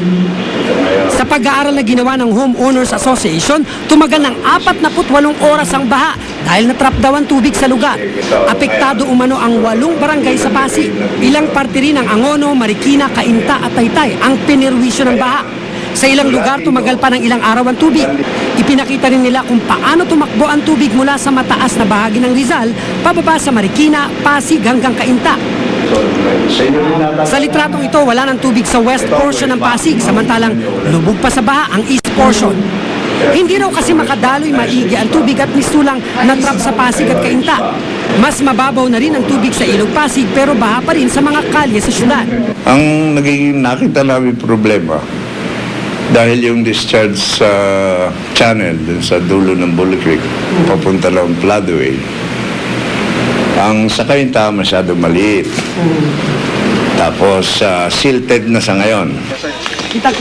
Sa pag-aaral na ginawa ng Homeowners Association, tumagal ng 48 oras ang baha dahil natrap daw ang tubig sa lugar. Apektado umano ang 8 barangay sa Pasig. Ilang parte rin ng Angono, Marikina, Cainta at Taytay ang pinirwisyo ng baha. Sa ilang lugar, tumagal pa ng ilang araw ang tubig. Ipinakita rin nila kung paano tumakbo ang tubig mula sa mataas na bahagi ng Rizal, pababa sa Marikina, Pasig hanggang Cainta. Sa litratong ito, wala ng tubig sa west portion ng Pasig, samantalang lubog pa sa baha ang east portion. Hindi raw kasi makadaloy maigi ang tubig at mistulang natrap sa Pasig at Cainta. Mas mababaw na rin ang tubig sa Ilog Pasig pero baha pa rin sa mga kalye sa syudad. Ang naging nakita namin problema, dahil yung discharge sa channel dun sa dulo ng Bull Creek, papunta lang floodway, ang sa Cainta masyado maliit. Tapos silted na sa ngayon.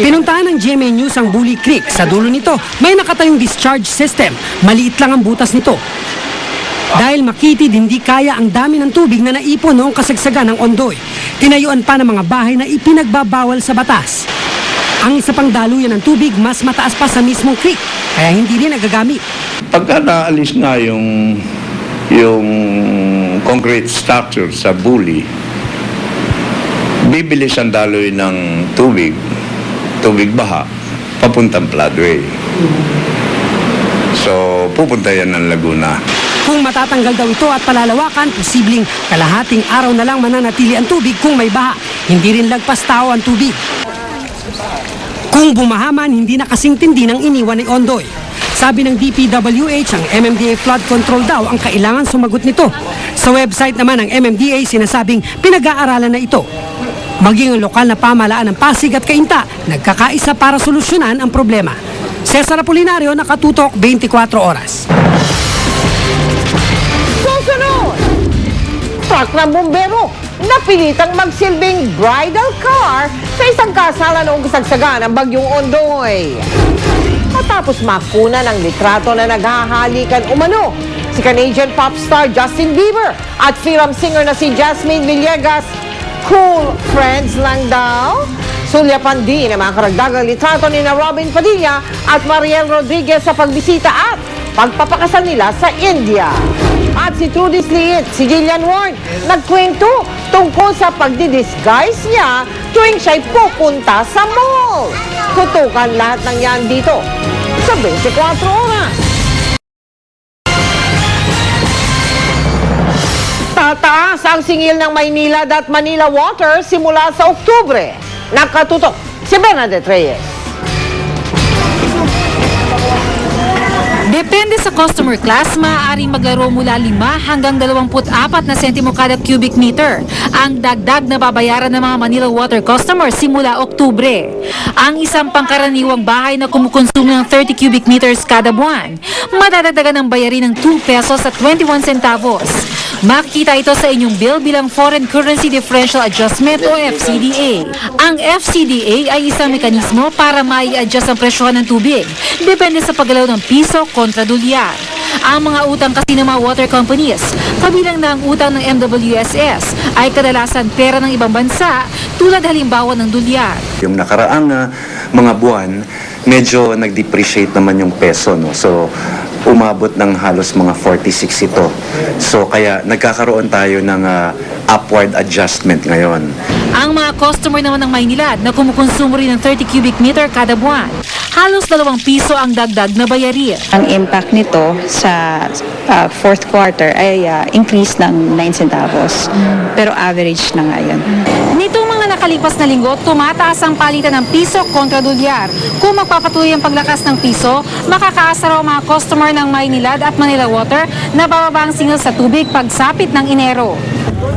Pinuntahan ng GMA News ang Bully Creek. Sa dulo nito, may nakatayong discharge system. Maliit lang ang butas nito. Dahil makitid, hindi kaya ang dami ng tubig na naipon noong kasagsagan ng Ondoy. Tinayuan pa ng mga bahay na ipinagbabawal sa batas. Ang isa pang daluyan ng tubig, mas mataas pa sa mismong creek, kaya hindi rin nagagamit. Pagka naalis na yung concrete structure sa Bully, bibilis ang daloy ng tubig baha, papuntang floodway. So, pupunta yan ng Laguna. Kung matatanggal daw ito at palalawakan, posibleng kalahating araw na lang mananatili ang tubig kung may baha. Hindi rin lagpas tao ang tubig. Kung bumahaman, hindi na kasing tindi ng iniwan ni Ondoy. Sabi ng DPWH, ang MMDA flood control daw ang kailangan sumagot nito. Sa website naman ng MMDA, sinasabing pinag-aaralan na ito. Maging ang lokal na pamahalaan ng Pasig at Cainta, nagkakaisa para solusyonan ang problema. Cesar Apolinario, Nakatutok, 24 Oras. Susunod! Truck ng bumbero, napilitang magsilbing bridal car sa isang kasalan noong kasagsagan ng bagyong Ondoy. Matapos makuna ng litrato na naghahalikan umano, si Canadian pop star Justin Bieber at film singer na si Jasmine Villegas, cool friends lang daw. Sulyapan din ang mga karagdagang litrato ni na Robin Padilla at Mariel Rodriguez sa pagbisita at pagpapakasal nila sa India. At si Trudy Sliit, si Jillian Ward, nagkwento tungkol sa pagdidisguise niya tuwing siya'y pupunta sa mall. Tutukan lahat ng yan dito sa 24 Oras. Tataas ang singil ng Maynilad at Manila Water simula sa Oktubre. Nakatutok si Bernadette Reyes. Depende sa customer class, maaaring maglaro mula 5 hanggang 24 na sentimo kada cubic meter. Ang dagdag na babayaran ng mga Manila Water customers simula Oktubre. Ang isang pangkaraniwang bahay na kumukonsumo ng 30 cubic meters kada buwan, madadagdagan ng bayarin ng 2 pesos at 21 centavos. Makikita ito sa inyong bill bilang Foreign Currency Differential Adjustment o FCDA. Ang FCDA ay isang mekanismo para mai-adjust ang presyohan ng tubig depende sa paggalaw ng piso kontra dolyar. Ang mga utang kasi ng mga water companies, kabilang na ang utang ng MWSS, ay kadalasan pera ng ibang bansa tulad halimbawa ng dolyar. Yung nakaraang mga buwan, medyo nag-depreciate naman yung peso, no? So, umabot ng halos mga 46 ito. So, kaya nagkakaroon tayo ng upward adjustment ngayon. Ang mga customer naman ng Maynilad na kumukonsumo rin ng 30 cubic meter kada buwan, halos 2 piso ang dagdag na bayarin. Ang impact nito sa fourth quarter ay increase ng 9 centavos. Pero average na nga yun. Nitong mga nakalipas na linggo, tumataas ang palitan ng piso kontra dolyar. Kung magpapatuloy ang paglakas ng piso, makakaasa raw mga customer ng Maynilad at Manila Water na bababa ang singil sa tubig pagsapit ng Enero.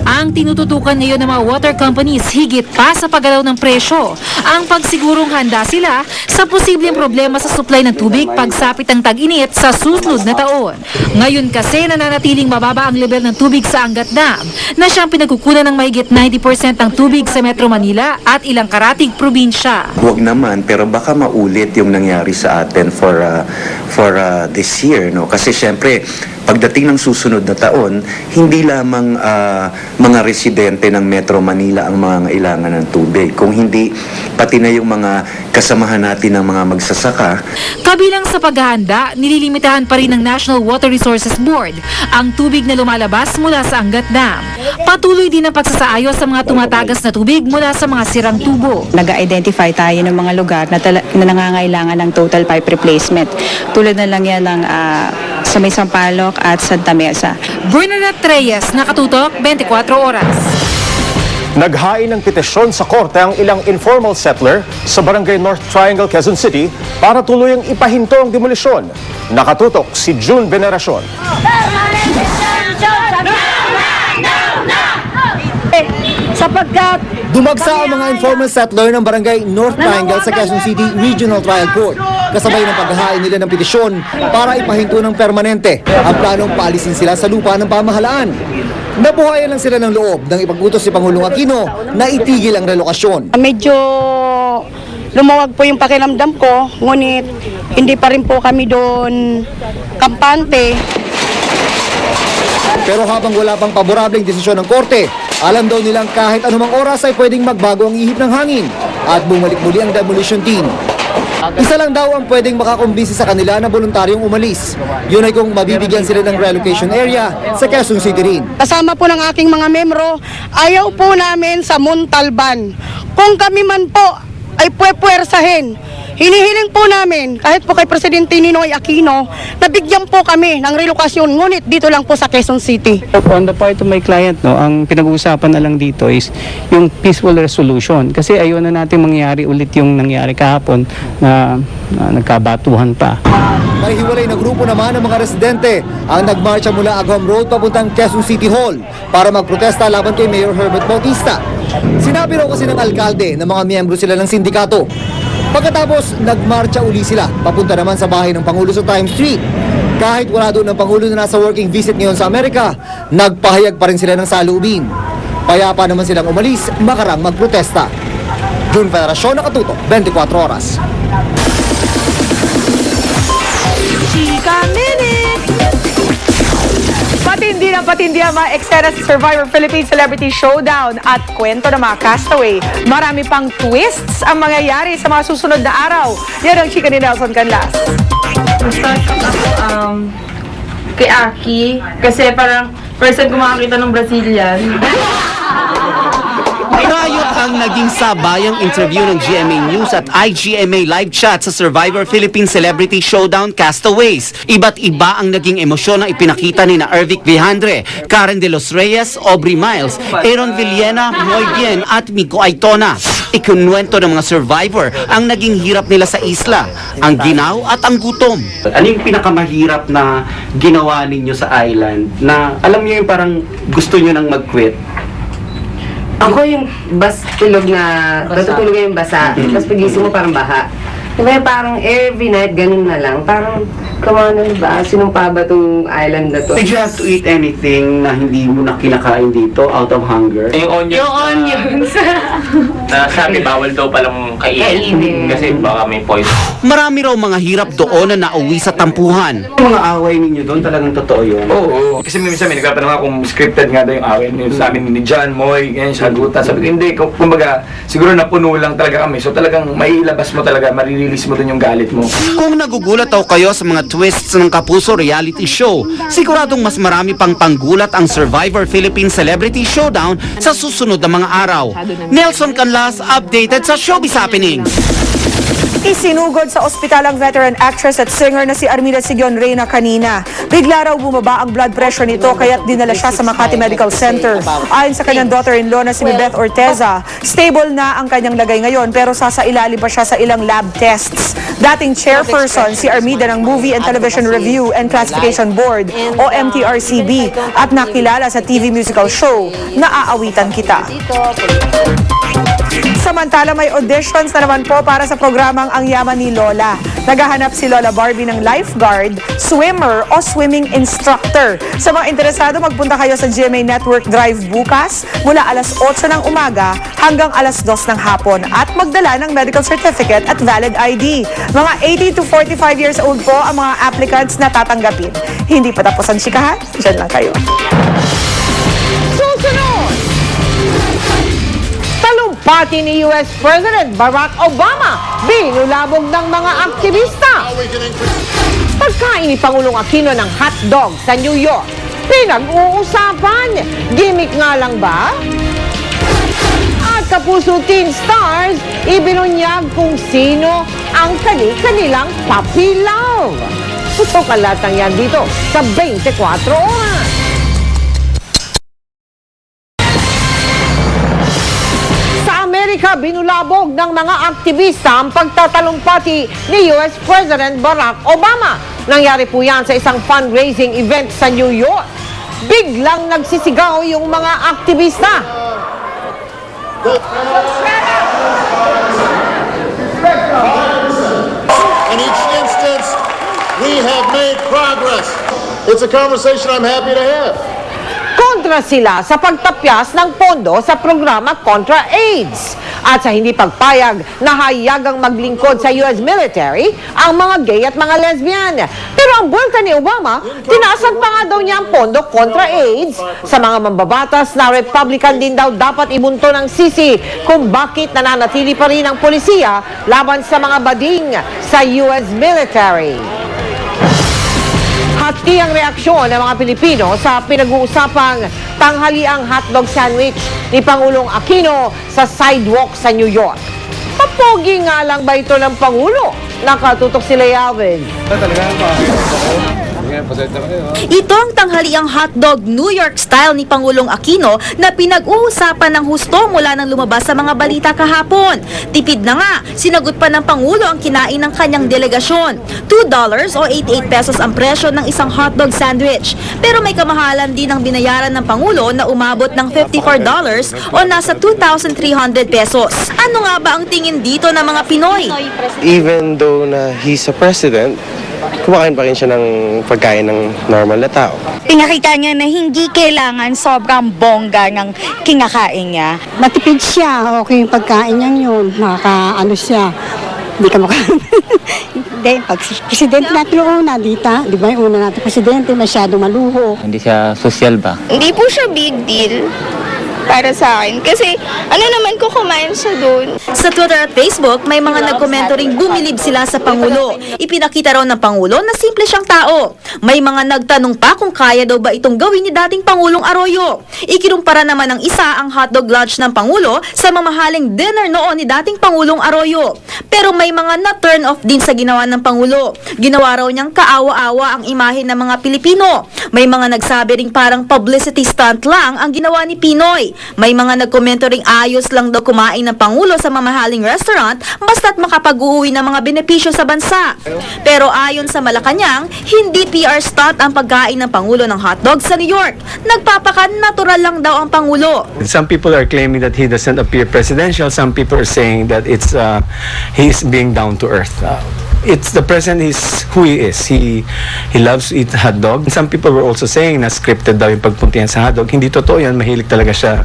Ang tinututukan ngayon ng mga water companies higit pa sa paggalaw ng presyo, ang pagsigurong handa sila sa posibleng problema sa supply ng tubig pagsapit ng tag-init sa susunod na taon. Ngayon kasi nananatiling mababa ang level ng tubig sa Angat Dam na siyang pinagkukunan ng mahigit 90% ng tubig sa Metro Manila at ilang karatig probinsya. Huwag naman, pero baka maulit yung nangyari sa atin for this year, no? Kasi syempre, pagdating ng susunod na taon, hindi lamang mga residente ng Metro Manila ang mga kailangan ng tubig. Kung hindi, pati na yung mga kasamahan natin ng mga magsasaka. Kabilang sa paghahanda, nililimitahan pa rin ng National Water Resources Board ang tubig na lumalabas mula sa Angat Dam. Patuloy din ang pagsasaayos sa mga tumatagas na tubig mula sa mga sirang tubo. Nag-identify tayo ng mga lugar na nangangailangan ng total pipe replacement. Tulad na lang yan ng sa May Sampaloc at Santa Mesa. Bernadette Reyes, Nakatutok, 24 Oras. Naghain ng petisyon sa korte ang ilang informal settler sa Barangay North Triangle, Quezon City para tuluyang ipahinto ang demolisyon. Nakatutok si June Veneracion. Sapagkat dumagsa ang mga informal settler ng Barangay North Triangle sa Quezon City Regional Trial Court. Kasabay ng paghahain nila ng petisyon para ipahinto ng permanente ang planong paalisin sila sa lupa ng pamahalaan. Nabuhayan lang sila ng loob nang ipag-utos si Pangulong Aquino na itigil ang relokasyon. Medyo lumawag po yung pakiramdam ko, ngunit hindi pa rin po kami doon kampante. Pero habang wala pang paborableng desisyon ng korte, alam daw nilang kahit anumang oras ay pwedeng magbago ang ihip ng hangin at bumalik muli ang demolition team. Isa lang daw ang pwedeng makakumbinsi sa kanila na voluntaryong umalis. Yun ay kung mabibigyan sila ng relocation area sa Quezon City rin. Kasama po ng aking mga membro, ayaw po namin sa Montalban. Kung kami man po ay puwersahin, hinihiling po namin, kahit po kay Presidente Ninoy Aquino, na bigyan po kami ng relokasyon, ngunit dito lang po sa Quezon City. On the part of my client, no, ang pinag-uusapan na lang dito is yung peaceful resolution. Kasi ayaw na natin mangyari ulit yung nangyari kahapon na nagkabatuhan pa. May hiwalay na grupo naman ng mga residente ang nagmarcha mula Agawam Road papuntang Quezon City Hall para magprotesta laban kay Mayor Herbert Bautista. Sinabi raw kasi ng alkalde na mga miyembro sila ng sindikato. Pagkatapos, nagmarcha uli sila papunta naman sa bahay ng Pangulo sa Times Street. Kahit wala doon ng Pangulo na nasa working visit ngayon sa Amerika, nagpahayag pa rin sila ng salubin. Payapa naman silang umalis, makarang magprotesta. June Veneracion, Nakatutok, 24 Oras. Chika Minute! Patindi na patindi ang mga eksena sa Survivor Philippines Celebrity Showdown at kwento ng mga castaway. Marami pang twists ang mangyayari sa mga susunod na araw. Yan ang chika ni Nelson Canlas. Start ako kay Aki kasi parang first time ko makakita ng Brazilian. Inayot ang naging sabayang interview ng GMA News at IGMA live chat sa Survivor Philippines Celebrity Showdown Castaways. Iba't iba ang naging emosyon na ipinakita ni na Ervic Vihandre, Karen De Los Reyes, Aubrey Miles, Aaron Villena, Moy Bien at Miko Aitona. Ikunwento ng mga survivor ang naging hirap nila sa isla, ang ginaw at ang gutom. Ano yung pinakamahirap na ginawa ninyo sa island na alam niyo yung parang gusto niyo nang mag-quit? Ako yung tulog na, natutulog yung basa, tapos pagising mo parang baha. Diba parang every night, ganun na lang. Parang Come on, ano ba? Sinumpa ba tong island na to? Did you have to eat anything na hindi mo na kinakain dito out of hunger? Yung onions. Sabi, bawal daw palang kainin. Kasi baka may poison. Marami raw mga hirap doon na nauwi sa tampuhan. Mga away ninyo doon talagang totoo yun? Oo. Kasi minsan may nagkatanong nga kung scripted nga daw yung awin. Sa amin ni John, Moy, ganyan, sagutan. Sabi ko, hindi. Kumbaga, siguro napuno lang talaga kami. So talagang mailabas mo talaga, marirelease mo dun yung galit mo. Kung nagugulat daw kayo sa mga twists ng Kapuso reality show, siguradong mas marami pang panggulat ang Survivor Philippines Celebrity Showdown sa susunod na mga araw. Nelson Canlas, updated sa Showbiz Happenings. Isinugod sa ospital ang veteran actress at singer na si Armida Sigon Reyna kanina. Bigla raw bumaba ang blood pressure nito kaya't dinala siya sa Makati Medical Center. Ayon sa kanyang daughter-in-law na si Beth Orteza, stable na ang kanyang lagay ngayon pero sasailalim pa siya sa ilang lab tests. Dating chairperson si Armida ng Movie and Television Review and Classification Board o MTRCB at nakilala sa TV musical show na Aawitan Kita. Samantala may auditions na naman po para sa programang Ang Yaman ni Lola. Naghahanap si Lola Barbie ng lifeguard, swimmer o swimming instructor. Sa mga interesado, magpunta kayo sa GMA Network Drive bukas mula alas 8 ng umaga hanggang alas 2 ng hapon at magdala ng medical certificate at valid ID. Mga 80 to 45 years old po ang mga applicants na tatanggapin. Hindi pa tapos ang chikahan? Diyan lang kayo. Susunod! Talumpati ni US President Barack Obama, binulabog ng mga aktivista. Pagkain ni Pangulong Aquino ng hotdog sa New York, pinag-uusapan. Gimmick nga lang ba? At Kapuso Teen Stars, ibinunyag kung sino ang kanilang puppy love. Putokan lahat ng yan dito sa 24 Oras. Amerika, binulabog ng mga aktivista ang pagtatalumpati ni US President Barack Obama. Nangyari po yan sa isang fundraising event sa New York. Biglang nagsisigaw yung mga aktivista. In each instance, we have made progress. It's a conversation I'm happy to have. Kontra sila sa pagtapyas ng pondo sa programa kontra AIDS at sa hindi pagpayag na hayagang maglingkod sa US military ang mga gay at mga lesbian. Pero ang bulka ni Obama, tinaasan pa nga daw niya ang pondo kontra AIDS. Sa mga mambabatas na Republican din daw dapat ibunto ng sisi kung bakit nananatili pa rin ang polisiya laban sa mga bading sa US military. Hati ang reaksyon ng mga Pilipino sa pinag-uusapang tanghaliang hotdog sandwich ni Pangulong Aquino sa sidewalk sa New York. Papogi nga lang ba ito ng Pangulo? Nakatutok sila Alvin. Ito ang tanghaliang hotdog New York style ni Pangulong Aquino na pinag-uusapan ng husto mula nang lumabas sa mga balita kahapon. Tipid na nga, sinagot pa ng Pangulo ang kinain ng kanyang delegasyon. $2 o 88 pesos ang presyo ng isang hotdog sandwich. Pero may kamahalan din ang binayaran ng Pangulo na umabot ng $54 o nasa 2,300 pesos. Ano nga ba ang tingin dito ng mga Pinoy? Even though na he's a president, kumakain pa rin siya ng pagkain ng normal na tao. Pinakita niya na hindi kailangan sobrang bongga ng kinakain niya. Matipid siya, okay yung pagkain niya yun. Nakakaano siya. Hindi ka makain. Hindi, pag presidente natin una, di ba yung una natin presidente, masyado maluho. Hindi siya social ba? Hindi po siya big deal para sa akin. Kasi ano naman ko kumain siya doon. Sa Twitter at Facebook, may mga nagkomento ring bumilib sila sa Pangulo. Ipinakita raw ng Pangulo na simple siyang tao. May mga nagtanong pa kung kaya daw ba itong gawin ni dating Pangulong Arroyo. Ikinumpara naman ng isa ang hotdog lunch ng Pangulo sa mamahaling dinner noon ni dating Pangulong Arroyo. Pero may mga na-turn off din sa ginawa ng Pangulo. Ginawa raw niyang kaawa-awa ang imahe ng mga Pilipino. May mga nagsabi ring parang publicity stunt lang ang ginawa ni Pinoy. May mga nagkomento ring ayos lang daw kumain ng Pangulo sa mamahaling restaurant basta't makapag-uwi ng mga benepisyo sa bansa. Pero ayon sa Malacanang, hindi PR stunt ang pagkain ng Pangulo ng hotdog sa New York. Nagpapaka-natural lang daw ang Pangulo. Some people are claiming that he doesn't appear presidential. Some people are saying that he's being down to earth. it's the president is who he is. He loves to eat hot dog. Some people were also saying na scripted daw yung pagpuntihan sa hot dog. Hindi totoo yan. Mahilig talaga siya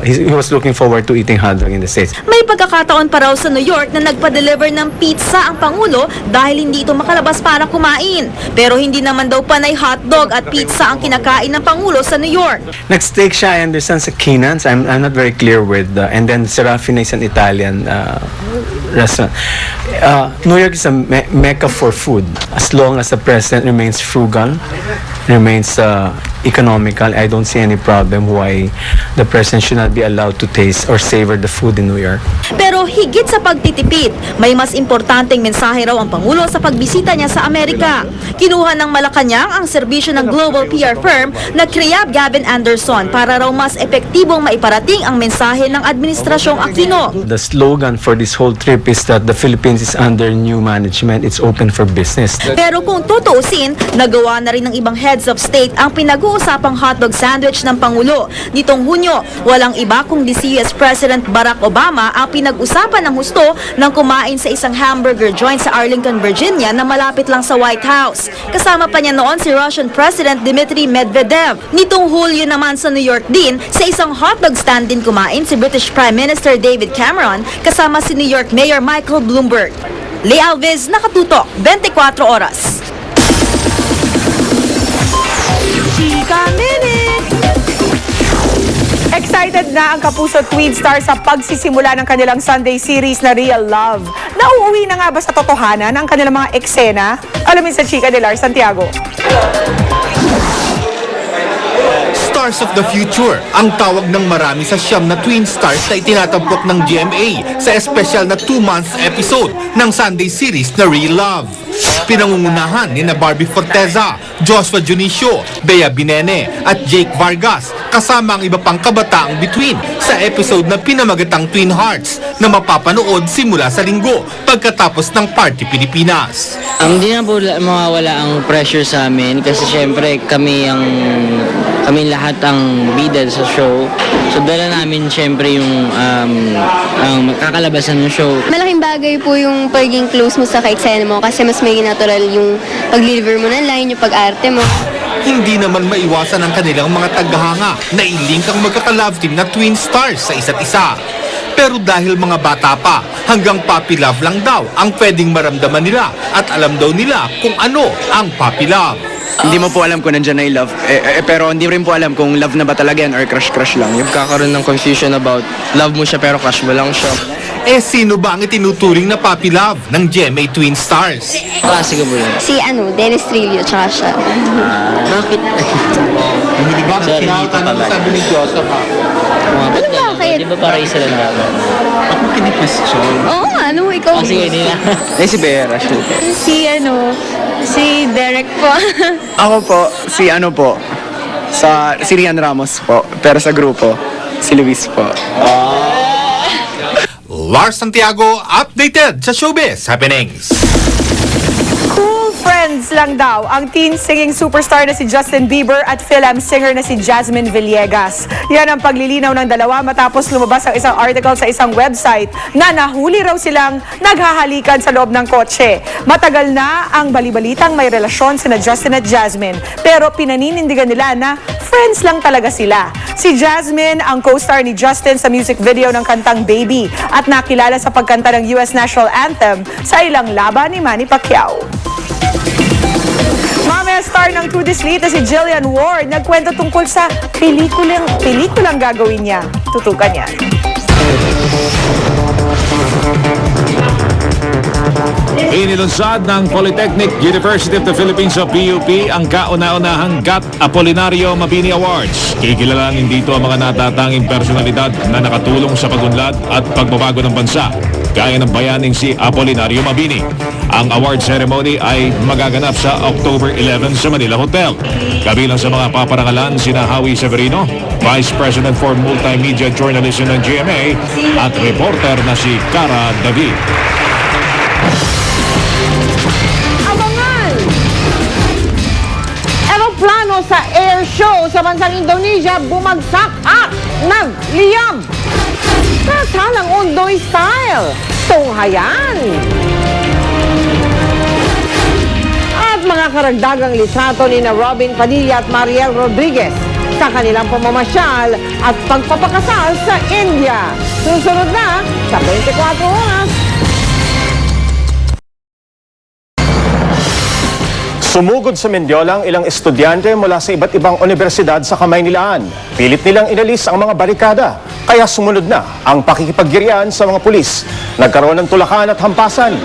he was looking forward to eating hot dog in the States. May pagkakataon pa raw sa New York na nagpa-deliver ng pizza ang Pangulo dahil hindi ito makalabas para kumain. Pero hindi naman daw panay hotdog at pizza ang kinakain ng Pangulo sa New York. Nag-steak siya, I understand, sa Keenan's. I'm not very clear with, and then Serafina is an Italian restaurant. New York is a mecca for food. As long as the president remains frugal, remains economical, I don't see any problem why the president should not be allowed to taste or savor the food in New York. Pero higit sa pagtitipid, may mas importanteng mensahe raw ang Pangulo sa pagbisita niya sa Amerika. Kinuha ng Malacanang ang serbisyo ng global PR firm na Creab Gavin Anderson para raw mas epektibong maiparating ang mensahe ng Administrasyong Aquino. The slogan for this whole trip is that the Philippines is under new management. It's open for business. Pero kung tutuusin, nagawa na rin ng ibang heads of state ang pinag-uusapang hotdog sandwich ng Pangulo. Nitong Hunyo, walang iba kundi si US President Barack Obama ang pinag-usapan ng husto ng kumain sa isang hamburger joint sa Arlington, Virginia na malapit lang sa White House. Kasama pa niya noon si Russian President Dmitry Medvedev. Nitong Hulyo naman sa New York din, sa isang hotdog stand din kumain si British Prime Minister David Cameron kasama si New York Mayor Michael Bloomberg. Lee Alves, Nakatutok, 24 Oras. Chika Minute! Excited na ang Kapuso Tweed Star sa pagsisimula ng kanilang Sunday series na Real Love. Nauuwi na nga ba sa totohanan ang kanilang mga eksena? Alamin sa Chika de Lar Santiago. Stars of the Future ang tawag ng marami sa siyam na twin stars na itinatampok ng GMA sa espesyal na 2-month episode ng Sunday series na Real Love. Pinangungunahan ni na Barbie Forteza, Joshua Junicio, Bea Binene at Jake Vargas kasama ang iba pang kabataang between sa episode na pinamagatang Twin Hearts na mapapanood simula sa Linggo pagkatapos ng Party Pilipinas. Hindi na po mawawala ang pressure sa amin kasi syempre kami lahat ang bida sa show. So dala namin syempre yung ang makakalabasan ng show. Malaking bagay po yung pagiging close mo sa ka-eksena mo kasi mas may natural yung pag-deliver mo ng line, yung pag-arte mo. Hindi naman maiwasan ang kanilang mga taghanga na i-link ang magkaka-love team na twin stars sa isa't isa. Pero dahil mga bata pa, hanggang puppy love lang daw ang pwedeng maramdaman nila at alam daw nila kung ano ang puppy love. Hindi mo po alam kung nandyan na yung love, pero hindi rin po alam kung love na ba talaga yan or crush-crush lang. Yung kakaroon ng confusion about love mo siya pero crush mo lang siya. Sino ba ang itinuturing na puppy love ng GMA Twin Stars? Klase ko po yun. Si Dennis Trillo, tsaka siya. Bakit? Hindi ba? Sorry, dito pala. Sabi ni Joseph ha? Bakit? Di ba para isa lang naman? Ako kini-question. Oo nga, ikaw. Sige, hindi na. Si Vera. Si Derek po. Ako po, si Rian Ramos po. Pero sa grupo, si Luis po. Lars Santiago, updated sa Showbiz Happenings. Cool friends lang daw ang teen singing superstar na si Justin Bieber at film singer na si Jasmine Villegas. Yan ang paglilinaw ng dalawa matapos lumabas ang isang article sa isang website na nahuli raw silang naghahalikan sa loob ng kotse. Matagal na ang balibalitang may relasyon sina Justin at Jasmine, pero pinaninindigan nila na friends lang talaga sila. Si Jasmine ang co-star ni Justin sa music video ng kantang Baby at nakilala sa pagkanta ng US National Anthem sa ilang laban ni Manny Pacquiao. Mamaya star ng To This Late na si Jillian Ward nagkwento tungkol sa pelikulang gagawin niya. Tutukan niya. Inilunsad ng Polytechnic University of the Philippines o PUP ang kauna-unahang GAT Apolinario Mabini Awards. Kikilalanin dito ang mga natatanging personalidad na nakatulong sa pagunlad at pagbabago ng bansa, gaya ng bayaning si Apolinario Mabini. Ang award ceremony ay magaganap sa October 11 sa Manila Hotel. Kabilang sa mga paparangalan sina Howie Severino, Vice President for Multimedia Journalism ng GMA at reporter na si Cara David. Abangan! Eroplano sa air show sa bansang Indonesia bumagsak at nagliyab. Kasalang Ondoy style. Tunghayan! sa karagdagang litrato ni na Robin Padilla at Mariel Rodriguez sa kanilang pamamasyal at pagpapakasal sa India. Susunod na sa 24 oras. Sumugod sa Mendiola ang ilang estudyante mula sa iba't ibang universidad sa Kamaynilaan. Pilit nilang inalis ang mga barikada, kaya sumunod na ang pakikipaggirian sa mga pulis. Nagkaroon ng tulakan at hampasan.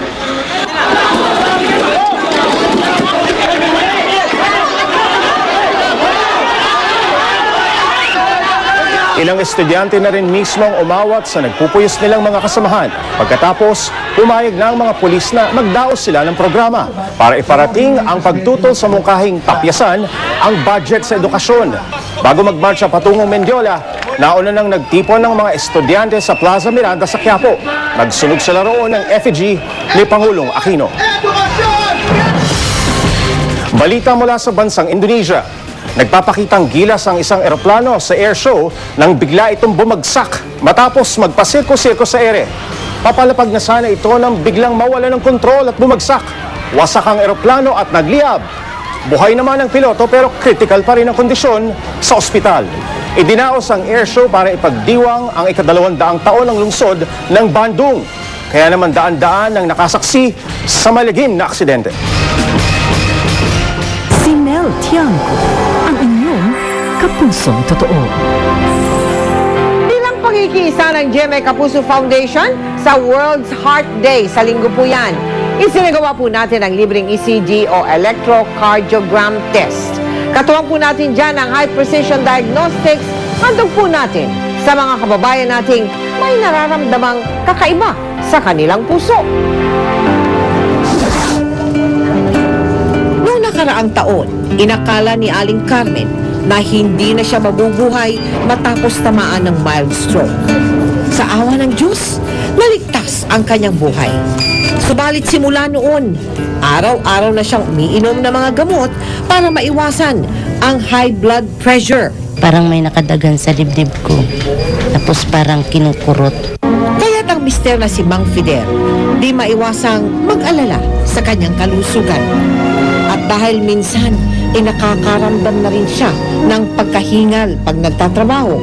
Ilang estudyante na rin mismo ang umawat sa nagpupuyos nilang mga kasamahan. Pagkatapos, pumayag na ang mga pulis na magdaos sila ng programa para iparating ang pagtutol sa mungkahing tapyasan ang budget sa edukasyon. Bago magmarcha patungong Mendiola, nauna nang nagtipon ng mga estudyante sa Plaza Miranda sa Quiapo. Nagsunog sila roon ng effigy ni Pangulong Aquino. Balita mula sa bansang Indonesia. Nagpapakitang gilas ang isang eroplano sa air show nang bigla itong bumagsak matapos magpasirko-sirko sa ere. Papalapag na sana ito nang biglang mawala ng kontrol at bumagsak. Wasak ang eroplano at nagliyab. Buhay naman ang piloto pero critical pa rin ang kondisyon sa ospital. Idinaos ang air show para ipagdiwang ang ika-200 taon ng lungsod ng Bandung. Kaya naman daan-daan ang nakasaksi sa maligim na aksidente. Si Mel Tiangco, ang inyong kapusong totoo. Bilang pagkikiisa ng GMA Kapuso Foundation sa World's Heart Day sa linggo po yan, isinagawa po natin ang libreng ECG o electrocardiogram test. Katuwang po natin dyan ang high precision diagnostics, handog po natin sa mga kababayan nating may nararamdamang kakaiba sa kanilang puso. Nakaraang taon, inakala ni Aling Carmen na hindi na siya mabubuhay matapos tamaan ng mild stroke. Sa awa ng Diyos, naligtas ang kanyang buhay. Subalit simula noon, araw-araw na siyang umiinom ng mga gamot para maiwasan ang high blood pressure. Parang may nakadagan sa dibdib ko. Tapos parang kinukurot. Kaya't ang mister na si Mang Fidel, di maiwasang mag-alala sa kanyang kalusugan. At dahil minsan, nakakaramdam na rin siya ng pagkahingal pag nagtatrabaho.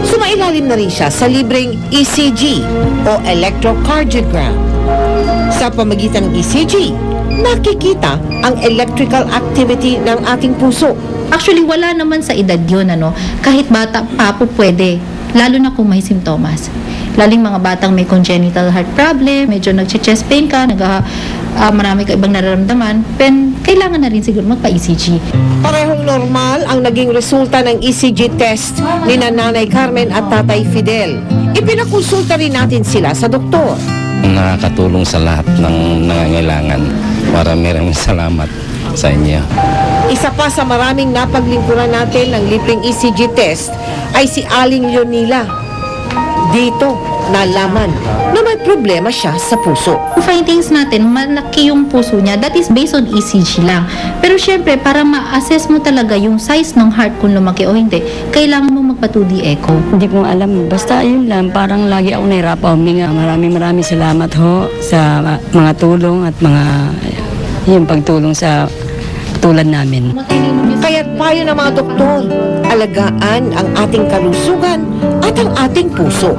Sumailalim na rin siya sa libreng ECG o electrocardiogram. Sa pamagitan ng ECG, nakikita ang electrical activity ng ating puso. Actually, wala naman sa edad yun, Kahit bata pa po pwede, lalo na kung may simptomas. Laling mga batang may congenital heart problem, medyo nag-chest pain ka, marami ka ibang nararamdaman, kailangan na rin siguro magpa-ECG. Parehong normal ang naging resulta ng ECG test ni Nanay Carmen at Tatay Fidel. Ipinakonsulta rin natin sila sa doktor. Nakakatulong sa lahat ng nangangailangan. Maraming salamat sa inyo. Isa pa sa maraming napaglingkuran natin ng libreng ECG test ay si Aling Leonila. Dito, nalaman na may problema siya sa puso. Findings natin, malaki yung puso niya. That is based on ECG lang. Pero syempre, para ma-assess mo talaga yung size ng heart kung lumaki o hindi, kailangan mo magpa-2D echo. Hindi ko alam. Basta yun lang. Parang lagi ako nahirapan huminga. Maraming salamat ho sa mga tulong at yung pagtulong sa tulad namin. Kaya't payo ng mga doktor, alagaan ang ating kalusugan at ang ating puso.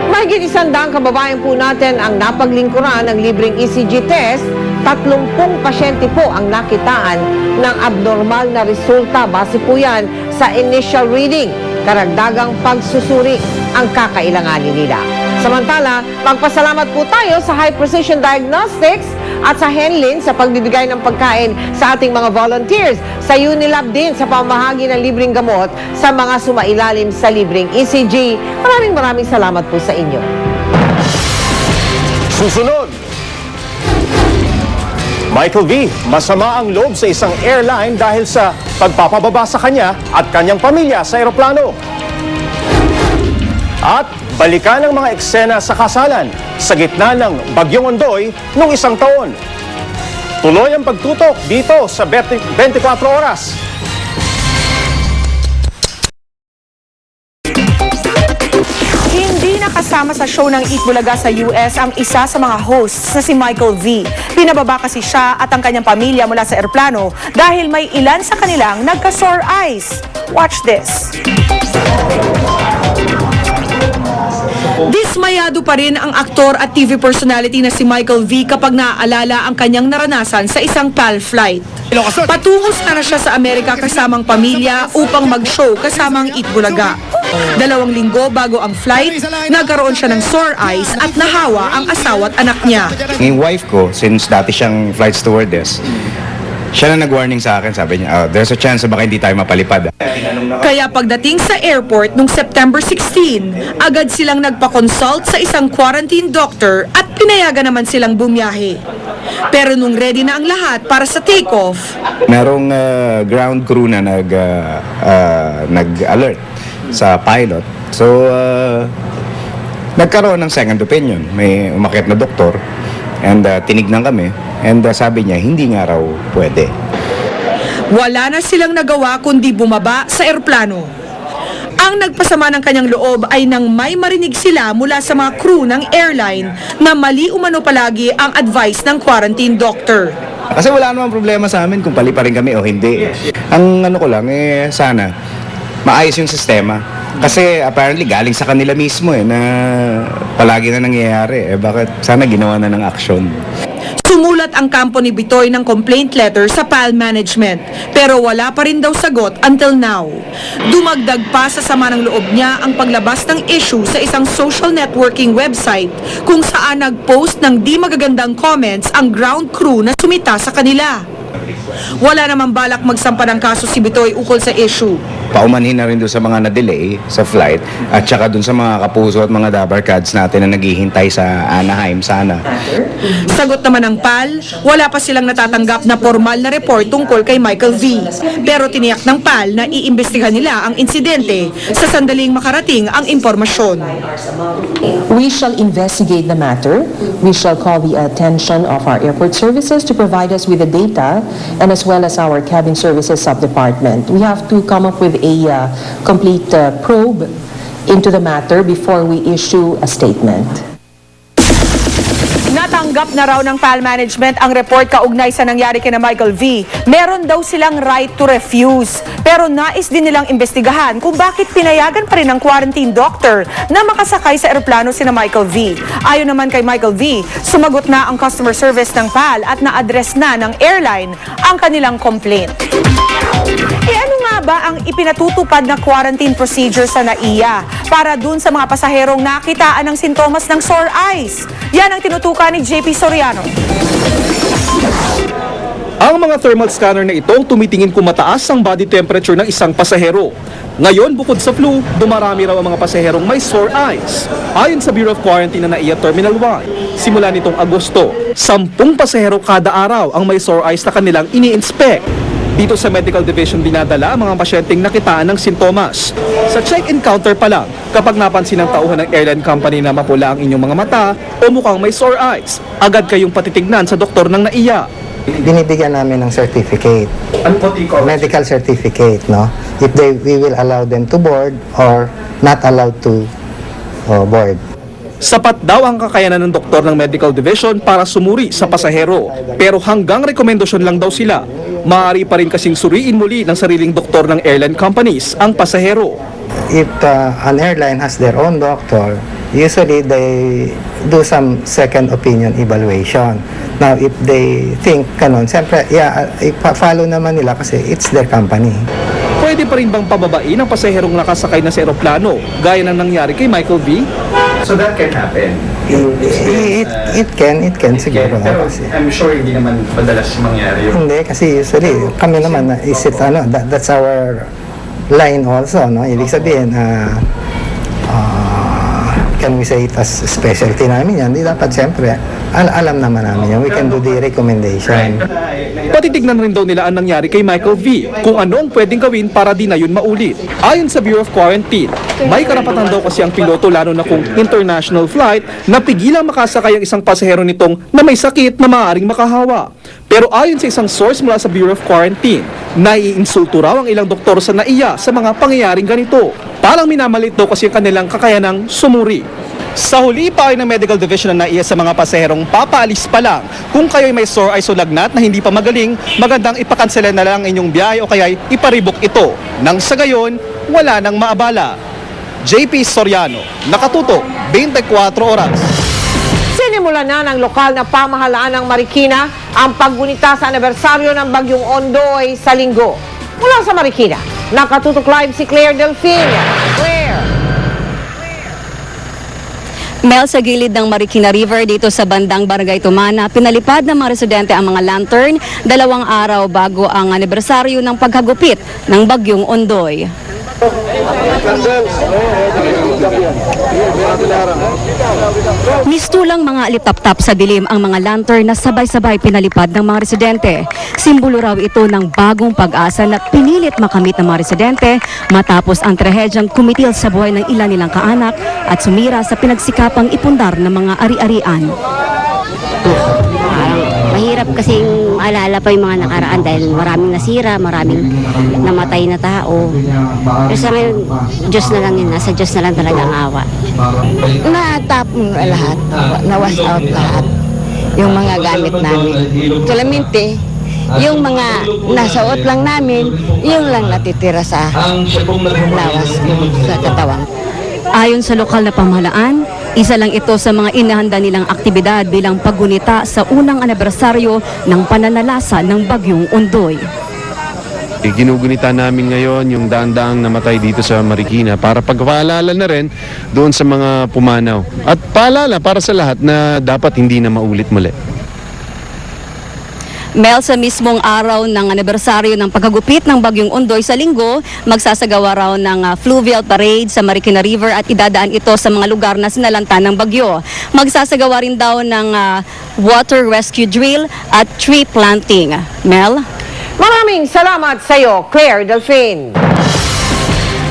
Mahigit 100 kababayan po natin ang napaglingkuran ng libreng ECG test. 30 pasyente po ang nakitaan ng abnormal na resulta. Base po yan sa initial reading. Karagdagang pagsusuri ang kakailanganin nila. Samantala, magpasalamat po tayo sa High Precision Diagnostics at sa Henlin sa pagbibigay ng pagkain sa ating mga volunteers. Sa Unilab din sa pamahagi ng libreng gamot sa mga sumailalim sa libreng ECG. Maraming salamat po sa inyo. Susunod! Michael V. Masama ang loob sa isang airline dahil sa pagpapababa sa kanya at kanyang pamilya sa eroplano. At balikan ang mga eksena sa kasalan sa gitna ng Bagyong Ondoy noong isang taon. Tuloy ang pagtutok dito sa 24 Oras. Hindi kasama sa show ng Eat Bulaga sa US ang isa sa mga hosts na si Michael V. Pinababa kasi siya at ang kanyang pamilya mula sa eroplano dahil may ilan sa kanilang nagka-sore eyes. Watch this. Dismayado pa rin ang aktor at TV personality na si Michael V kapag naaalala ang kanyang naranasan sa isang PAL flight. Patungos na siya sa Amerika kasamang pamilya upang mag-show kasamang Eat Bulaga. 2 linggo bago ang flight, nagkaroon siya ng sore eyes at nahawa ang asawa at anak niya. Yung wife ko, since dati siyang flight stewardess, siya na nag-warning sa akin, sabi niya, there's a chance na baka hindi tayo mapalipad. Kaya pagdating sa airport noong September 16, agad silang nagpa-consult sa isang quarantine doctor at pinayagan naman silang bumiyahe. Pero nung ready na ang lahat para sa take-off, Merong ground crew na nag-alert sa pilot. So, nagkaroon ng second opinion. May umakyat na doktor and tinignan kami and sabi niya hindi nga raw pwede. wala na silang nagawa kundi bumaba sa eroplano. Ang nagpasama ng kanyang loob ay nang may marinig sila mula sa mga crew ng airline na mali umano palagi ang advice ng quarantine doctor. Kasi wala namang problema sa amin kung pali pa rin kami o hindi. Ang ano ko lang, sana maayos yung sistema. Kasi apparently galing sa kanila mismo na palagi na nangyayari. Bakit sana ginawa na ng aksyon? Sumulat ang kampo ni Bitoy ng complaint letter sa PAL management pero wala pa rin daw sagot until now. Dumagdag pa sa sama ng loob niya ang paglabas ng issue sa isang social networking website kung saan nag-post ng di magagandang comments ang ground crew na sumita sa kanila. Wala namang balak magsampa ng kaso si Bitoy ukol sa issue. Paumanhin na rin doon sa mga na-delay sa flight at saka doon sa mga kapuso at mga dabarkads natin na naghihintay sa Anaheim sana. Sagot naman ng PAL, wala pa silang natatanggap na formal na report tungkol kay Michael V. Pero tiniyak ng PAL na iimbestigahan nila ang insidente sa sandaling makarating ang impormasyon. We shall investigate the matter. We shall call the attention of our airport services to provide us with the data and as well as our cabin services sub-department. We have to come up with a complete probe into the matter before we issue a statement. Natanggap na raw ng PAL management ang report kaugnay sa nangyari kina Michael V. Meron daw silang right to refuse. Pero nais din nilang imbestigahan kung bakit pinayagan pa rin ng quarantine doctor na makasakay sa eroplano sina Michael V. Ayon naman kay Michael V, sumagot na ang customer service ng PAL at na-address na ng airline ang kanilang complaint. Ano nga ba ang ipinatutupad na quarantine procedure sa NAIA para dun sa mga pasaherong nakitaan ng sintomas ng sore eyes? Yan ang tinutukan ni JP Soriano. Ang mga thermal scanner na ito tumitingin kung mataas ang body temperature ng isang pasahero. Ngayon, bukod sa flu, dumarami raw ang mga pasaherong may sore eyes. Ayon sa Bureau of Quarantine na NAIA Terminal 1, simula nitong Agosto, 10 pasahero kada araw ang may sore eyes na kanilang ini-inspect. Dito sa Medical Division dinadala ang mga pasyenteng nakitaan ng sintomas. Sa check-in counter pa lang, kapag napansin ng tauhan ng airline company na mapula ang inyong mga mata o mukhang may sore eyes, agad kayong patitignan sa doktor ng NAIA. Binibigyan namin ng certificate, medical certificate, no? If we will allow them to board or not allowed to board. Sapat daw ang kakayanan ng doktor ng Medical Division para sumuri sa pasahero. Pero hanggang rekomendasyon lang daw sila. Maaari pa rin kasing suriin muli ng sariling doktor ng airline companies ang pasahero. If an airline has their own doctor, usually they do some second opinion evaluation. Now, if they think kanon, siyempre, follow naman nila kasi it's their company. Pwede pa rin bang pababain ang pasaherong nakasakay na sa eroplano gaya ng nangyari kay Michael V? So that can happen? It can siguro. Pero I'm sure hindi naman madalas mangyari yun. Hindi, kasi usually, kami naman, that's our line also, no? Ibig sabihin, can we say it as specialty namin yan? Di dapat, siyempre, alam naman namin yan. We can do the recommendation. Patitignan rin daw nila ang nangyari kay Michael V. Kung ano ang pwedeng gawin para di na yun maulit. Ayon sa Bureau of Quarantine, may karapatan daw kasi ang piloto lalo na kung international flight na pigilang makasakay ang isang pasahero nitong na may sakit na maaaring makahawa. Pero ayon sa isang source mula sa Bureau of Quarantine, naiinsulto raw ang ilang doktor sa NAIA sa mga pangyayaring ganito. Parang minamalit daw kasi ang kanilang kakayanang sumuri. Sa huli pa ay ng medical division na naiya sa mga pasaherong papaalis pa lang. Kung kayo'y may sore eyes o lagnat na hindi pa magaling, magandang ipakansela na lang inyong biyahe o kaya'y iparibok ito. Nang sa gayon, wala nang maabala. JP Soriano, nakatutok, 24 oras. Sinimulan na ng lokal na pamahalaan ng Marikina ang paggunita sa anibersaryo ng Bagyong Ondoy sa linggo. Mula sa Marikina, nakatutok live si Claire Delfin. Claire! Mel, sa gilid ng Marikina River dito sa bandang Barangay Tumana, pinalipad ng mga residente ang mga lantern 2 araw bago ang anibersaryo ng paghagupit ng Bagyong Ondoy. Mistulang mga aliptap-tap sa dilim ang mga lantern na sabay-sabay pinalipad ng mga residente. Simbolo raw ito ng bagong pag-asa na pinilit makamit ng mga residente matapos ang trahedyang kumitil sa buhay ng ilan nilang kaanak at sumira sa pinagsikapang ipundar ng mga ari-arian. Mahirap kasing maalala pa yung mga nakaraan dahil maraming nasira, maraming namatay na tao. Pero sa ngayon, Diyos na lang yun. Nasa Diyos na lang talaga ang awa. Na-tap lahat, na-wash out lahat. Yung mga gamit namin. Solamente, yung mga nasuot lang namin, yung lang natitira sa lawas, sa katawan. Ayon sa lokal na pamahalaan, isa lang ito sa mga inahanda nilang aktibidad bilang paggunita sa unang anibersaryo ng pananalasa ng Bagyong Ondoy. Ginugunita namin ngayon yung daan-daang namatay dito sa Marikina para pagpaalala na rin doon sa mga pumanaw. At paalala para sa lahat na dapat hindi na maulit muli. Mel, sa mismong araw ng anibersaryo ng paghagupit ng Bagyong Ondoy sa linggo, magsasagawa raw ng fluvial parade sa Marikina River at idadaan ito sa mga lugar na sinalanta ng bagyo. Magsasagawa rin daw ng water rescue drill at tree planting. Mel? Maraming salamat sa iyo, Claire Delfin.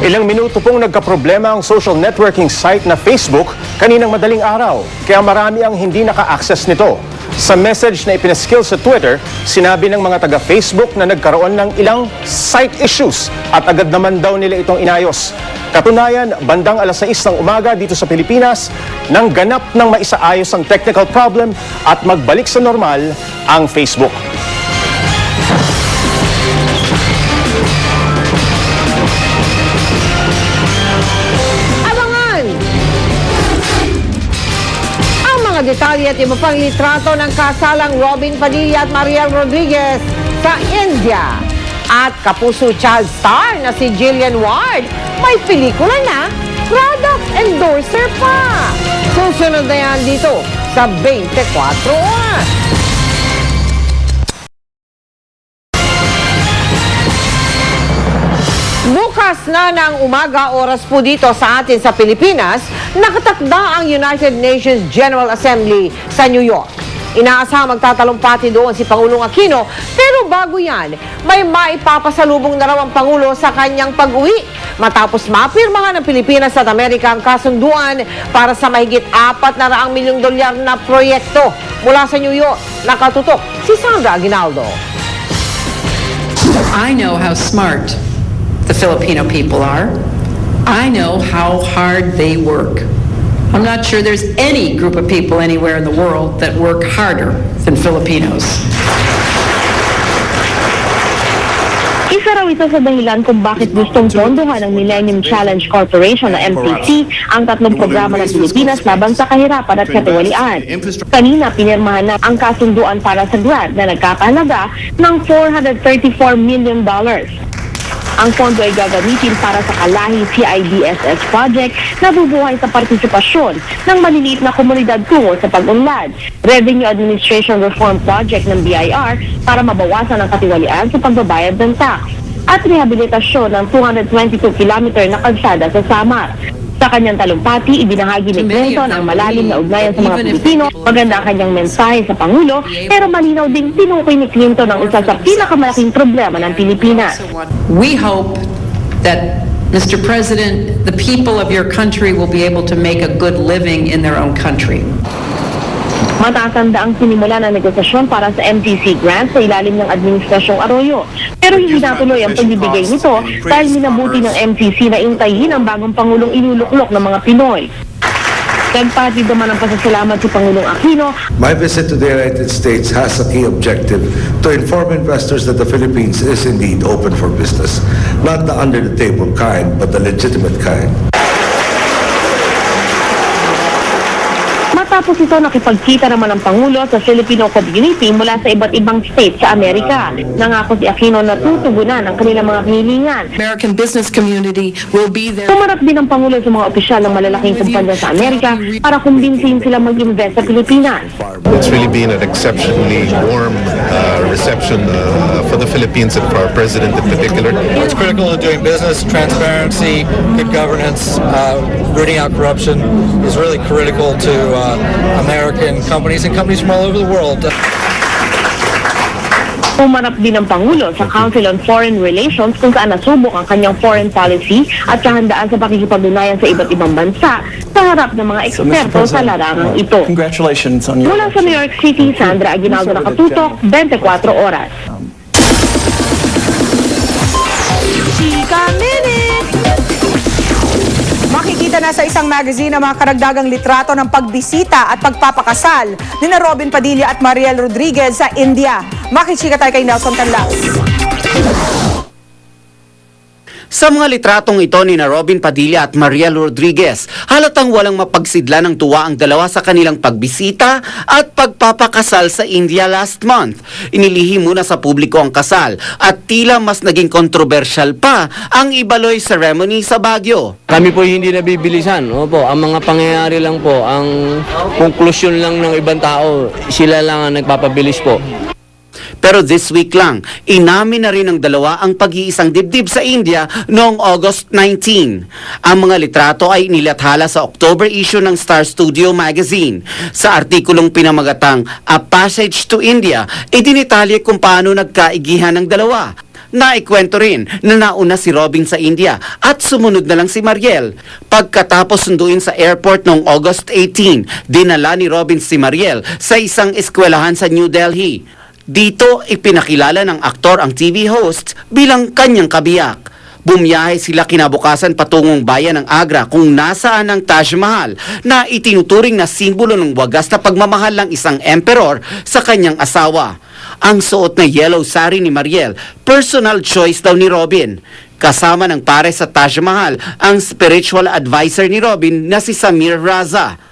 Ilang minuto pong nagkaproblema ang social networking site na Facebook kaninang madaling araw, kaya marami ang hindi naka-access nito. Sa message na ipinaskill sa Twitter, sinabi ng mga taga-Facebook na nagkaroon ng ilang site issues at agad naman daw nila itong inayos. Katunayan, bandang 6:00 ng umaga dito sa Pilipinas, nang ganap ng maisaayos ang technical problem at magbalik sa normal ang Facebook. Detalye at iba pang litrato ng kasalang Robin Padilla at Mariel Rodriguez sa India. At kapuso child star na si Jillian Ward, may pelikula na, product endorser pa. Susunod na yan dito sa 24 Oras. Bukas na ng umaga, oras po dito sa atin sa Pilipinas, nakatakda ang United Nations General Assembly sa New York. Inaasahang magtatalumpati doon si Pangulong Aquino, pero bago yan, may maipapasalubong na raw ang Pangulo sa kanyang pag-uwi matapos mapirmahan ng Pilipinas at Amerika ang kasunduan para sa mahigit $400 milyong na proyekto. Mula sa New York, nakatutok si Sandra Aguinaldo. I know how smart the Filipino people are. I know how hard they work. I'm not sure there's any group of people anywhere in the world that work harder than Filipinos. Isa raw ito sa dahilan kung bakit gustong pondohan ng Millennium Challenge Corporation na MTC ang 3 programa ng Pilipinas laban sa kahirapan at katiwalian. Kanina pinirmahan na ang kasunduan para sa grant na nagkakahalaga ng $434 million. Ang pondo ay gagamitin para sa Kalahi CIDSS project na bubuhay sa partisipasyon ng maliliit na komunidad tungo sa pag-unlad, Revenue Administration Reform Project ng BIR para mabawasan ang katiwalian sa pagbabayad ng tax, at rehabilitasyon ng 222 kilometer na kalsada sa Samar. Sa kanyang talumpati, ibinahagi ni Clinton ang malalim na ugnayan sa mga Pilipino. Maganda ang kanyang mensahe sa Pangulo, pero malinaw ding tinukoy ni Clinton ang isa sa pinakamalaking problema ng Pilipinas. We hope that, Mr. President, the people of your country will be able to make a good living in their own country. Matatanda ang sinimula ng negosasyon para sa MTC grant sa ilalim ng Administrasyong Arroyo. Pero hindi natuloy ang pagbibigay nito dahil minabuti ng MTC na intayin ang bagong Pangulong iluluklok ng mga Pinoy. Nagpatid naman ang pasasalamat si Pangulong Aquino. My visit to the United States has a key objective to inform investors that the Philippines is indeed open for business. Not the under-the-table kind, but the legitimate kind. Matapos ito, nakipagkita naman ang Pangulo sa Filipino community mula sa iba't ibang states sa Amerika. Nangako si Aquino na tutugunan ang kanilang mga hilingan. American business community will be there. Pumarap din ang Pangulo sa mga opisyal ng malalaking kumpanya sa Amerika para kumbinsihin sila mag-invest sa Pilipinas. It's really been an exceptionally warm reception for the Philippines and for our president in particular. It's critical to doing business, transparency, good governance, rooting out corruption is really critical to American companies and companies from all over the world. Pumarap din ang Pangulo sa Council on Foreign Relations kung saan nasubok ang kanyang foreign policy at kahandaan sa pakikipag-ugnayan sa iba't ibang bansa sa harap ng mga eksperto sa larangang ito. Congratulations on your... Mula sa New York City, Sandra Aguinaldo nakatutok, 24 oras. Chika Minute! Makikita na sa isang magazine ang mga karagdagang litrato ng pagbisita at pagpapakasal ni na Robin Padilla at Mariel Rodriguez sa India. Makichika tayo kay Nelson Canlas. Sa mga litratong ito ni na Robin Padilla at Mariel Rodriguez, halatang walang mapagsidla ng tuwa ang dalawa sa kanilang pagbisita at pagpapakasal sa India last month. Inilihim muna sa publiko ang kasal at tila mas naging kontrobersyal pa ang ibaloy ceremony sa Baguio. Kami po hindi nabibilisan. Opo, ang mga pangyayari lang po, ang konklusyon lang ng ibang tao, sila lang ang nagpapabilis po. Pero this week lang, inamin na rin ng dalawa ang pag-iisang dibdib sa India noong August 19. Ang mga litrato ay inilathala sa October issue ng Star Studio magazine. Sa artikulong pinamagatang A Passage to India, idinitalye kung paano nagkaigihan ng dalawa. Naikwento rin na nauna si Robin sa India at sumunod na lang si Mariel. Pagkatapos sunduin sa airport noong August 18, dinala ni Robin si Mariel sa isang eskwelahan sa New Delhi. Dito, ipinakilala ng aktor ang TV host bilang kanyang kabiyak. Bumiyahe sila kinabukasan patungong bayan ng Agra kung nasaan ang Taj Mahal na itinuturing na simbolo ng wagas na pagmamahal ng isang emperor sa kanyang asawa. Ang suot na yellow sari ni Mariel, personal choice daw ni Robin. Kasama ng pare sa Taj Mahal ang spiritual advisor ni Robin na si Samir Raza.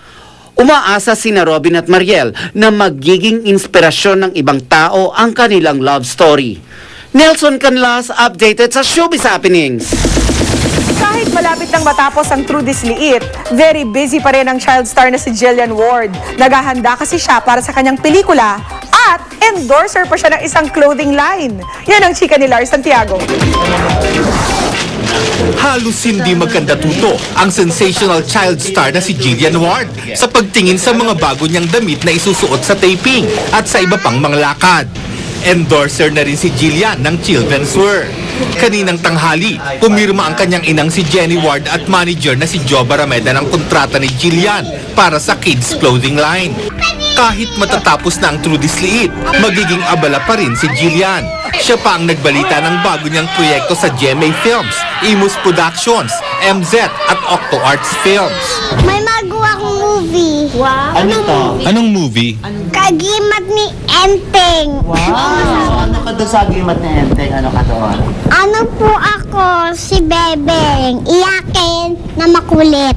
Umaasa sina Robin at Mariel na magiging inspirasyon ng ibang tao ang kanilang love story. Nelson Canlas, updated sa Showbiz Happenings. Kahit malapit nang matapos ang True Disliit, very busy pa rin ang child star na si Jillian Ward. Naghahanda kasi siya para sa kanyang pelikula at endorser pa siya ng isang clothing line. Yan ang chika ni Lars Santiago. Halos hindi magkandatuto ang sensational child star na si Jillian Ward sa pagtingin sa mga bago niyang damit na isusuot sa taping at sa iba pang mga lakad. Endorser na rin si Jillian ng Children's Wear. Kaninang tanghali, pumirma ang kanyang inang si Jenny Ward at manager na si Joe Barameda ng kontrata ni Jillian para sa kids clothing line. Kahit matatapos na ang True Disliit, magiging abala pa rin si Jillian. Siya pa ang nagbalita ng bago niyang proyekto sa GMA Films, Imus Productions, MZ at Octo Arts Films. May magawa akong movie. Wow. Ano to? Anong movie? Kagimat ni Enteng. Wow. Ano ka doon sa Kagimat ni Enteng? Ano ka doon? Ano po ako, si Bebeng, iyakin na makulit.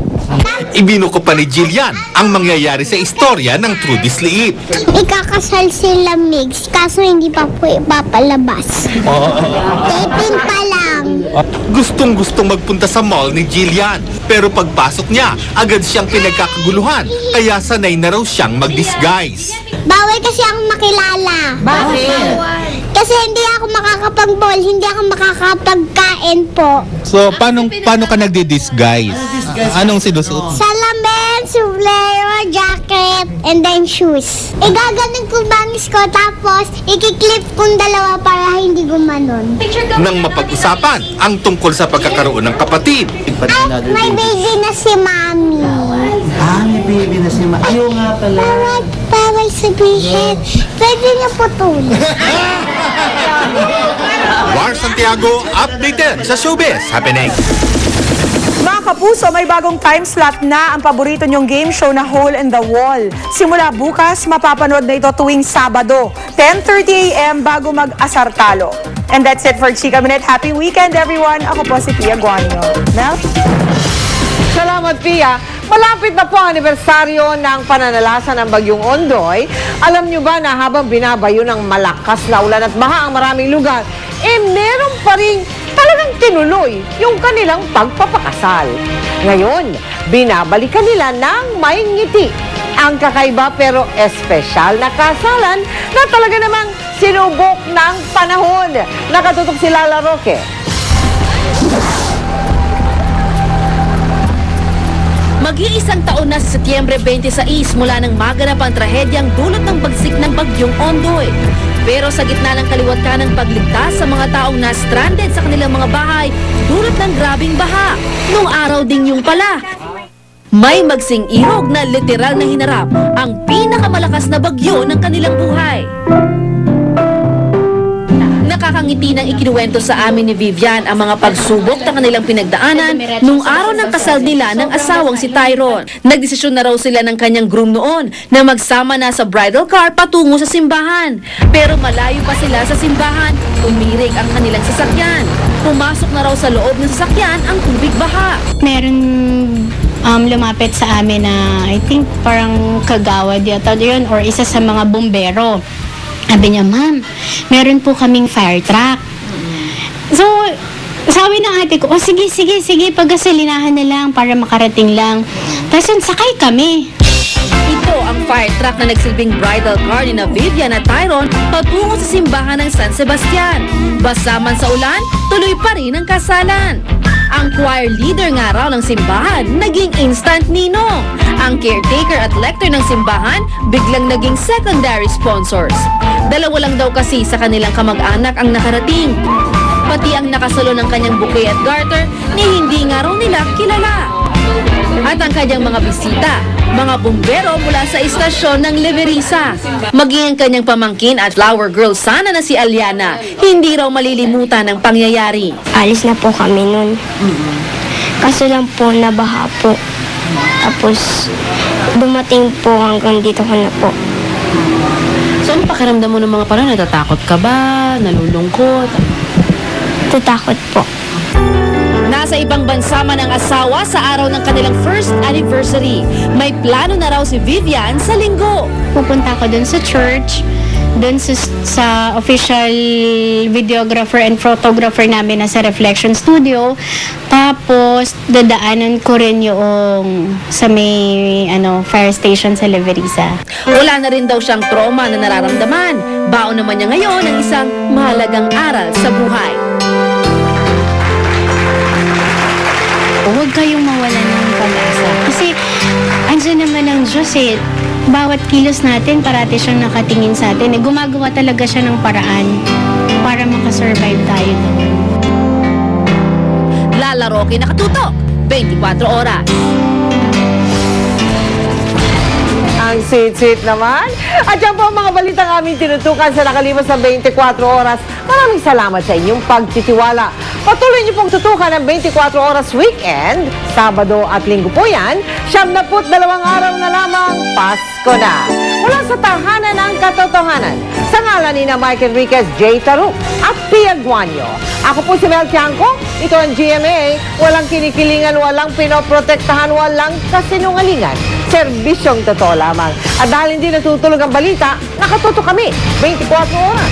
Ibinuko pa ni Jillian ang mangyayari sa istorya ng True Disliit. Ikakasal sila Migs, kaso hindi pa po ipapalabas. Taping pa lang. Gustong-gustong magpunta sa mall ni Jillian, pero pagpasok niya, agad siyang pinagkakaguluhan, kaya sanay na raw siyang mag-disguise. Bawal kasi akong makilala. Bakit? Kasi hindi ako makakapag-ball, hindi ako makakapagkain po. So, paano ka nagdi-disguise? Anong sinusuot? Salamin, sombrero, jacket, and then shoes. Igaganon ko bangis ko, tapos ikiklip kong dalawa para hindi gumanon. Nang mapag-usapan ang tungkol sa pagkakaroon ng kapatid. Ay, may baby na si Mami. Ah, may baby na si Mami. Ayaw nga pala. Bawal sabihin. Pwede niya putulin. Lars Santiago, updated sa Showbiz Happenings. Mga kapuso, may bagong time slot na ang paborito nyong game show na Hole in the Wall. Simula bukas, mapapanood na ito tuwing Sabado, 10:30 a.m. bago mag-asar talo. And that's it for Chika Minute. Happy weekend, everyone. Ako po si Pia Guanyo. Mel? Salamat, Pia. Malapit na po ang anibersaryo ng pananalasan ng Bagyong Ondoy. Alam nyo ba na habang binabayo ng malakas na ulan at baha ang maraming lugar, meron pa rin talagang tinuloy yung kanilang pagpapakasal. Ngayon, binabalikan nila ng may ngiti. Ang kakaiba pero espesyal na kasalan na talaga namang sinubok ng panahon. Nakatutok si Lala Roque. Mag-iisang taon na sa Setyembre 26 mula nang maganap ang trahedyang dulot ng bagsik ng Bagyong Ondoy. Pero sa gitna ng kaliwat ng pagligtas sa mga taong na-stranded sa kanilang mga bahay, dulot ng grabing baha. Nung araw ding yung pala, may magsing irog na literal na hinarap ang pinakamalakas na bagyo ng kanilang buhay. Nakakangiti nang ikinuwento sa amin ni Vivian ang mga pagsubok na kanilang pinagdaanan nung araw ng kasal nila ng asawang si Tyron. Nagdesisyon na raw sila ng kanyang groom noon na magsama na sa bridal car patungo sa simbahan. Pero malayo pa sila sa simbahan, umirig ang kanilang sasakyan. Pumasok na raw sa loob ng sasakyan ang tubig baha. Meron lumapit sa amin na I think parang kagawad yata yun or isa sa mga bombero. Sabi niya, ma'am, meron po kaming fire truck. So, sabi ng ate ko, sige, paggasolinahan na lang para makarating lang. Tapos sakay kami. Ito ang fire truck na nagsilbing bridal car ni Vivian at Tyron patungo sa simbahan ng San Sebastian. Basa man sa ulan, tuloy pa rin ang kasalan. Ang choir leader nga raw ng simbahan naging instant ninong. Ang caretaker at lector ng simbahan biglang naging secondary sponsors. Dalawa lang daw kasi sa kanilang kamag-anak ang nakarating. Pati ang nakasalo ng kanyang bouquet at garter ni hindi nga raw nila kilala. At ang kanyang mga bisita, mga bumbero mula sa istasyon ng Leverisa. Maging ang kanyang pamangkin at flower girl sana na si Aliana, hindi raw malilimutan ang pangyayari. Alis na po kami nun. Kaso lang po, nabaha po. Tapos, dumating po hanggang dito ko na po. So, ano pakiramdam mo ng mga panahon? Natatakot ka ba? Nalulungkot? Tatakot po. Nasa ibang bansa man ang asawa sa araw ng kanilang first anniversary. May plano na raw si Vivian sa linggo. Pupunta ako dun sa church, dun sa official videographer and photographer namin na sa Reflection Studio. Tapos, dadaanan ko rin yung sa may fire station sa Leverisa. Wala na rin daw siyang trauma na nararamdaman. Baon naman niya ngayon ang isang mahalagang aral sa buhay. Huwag kayong mawalan ng pag-asa. Kasi, andyan naman ang Diyos eh. Bawat kilos natin, parati siyang nakatingin sa atin. Gumagawa talaga siya ng paraan para makasurvive tayo doon. Lala Roque, nakatutok, 24 oras. Ang sweet-sweet naman. At yan po ang mga balitang aming tinutukan sa nakalipas na 24 oras. Maraming salamat sa inyong pagtitiwala. Patuloy niyo pong tutukan ang 24 oras weekend. Sabado at Linggo po yan. 72 araw na lamang, Pasko na. Mula sa tahanan ng katotohanan. Sa ngalan ni Mike Enriquez, J. Taruk at Pia Guanyo. Ako po si Mel Tiangco. Ito ang GMA. Walang kinikilingan, walang pinoprotektahan, walang kasinungalingan. Serbisyong totoo lamang. At dahil hindi natutulog ang balita, nakatuto kami 24 oras.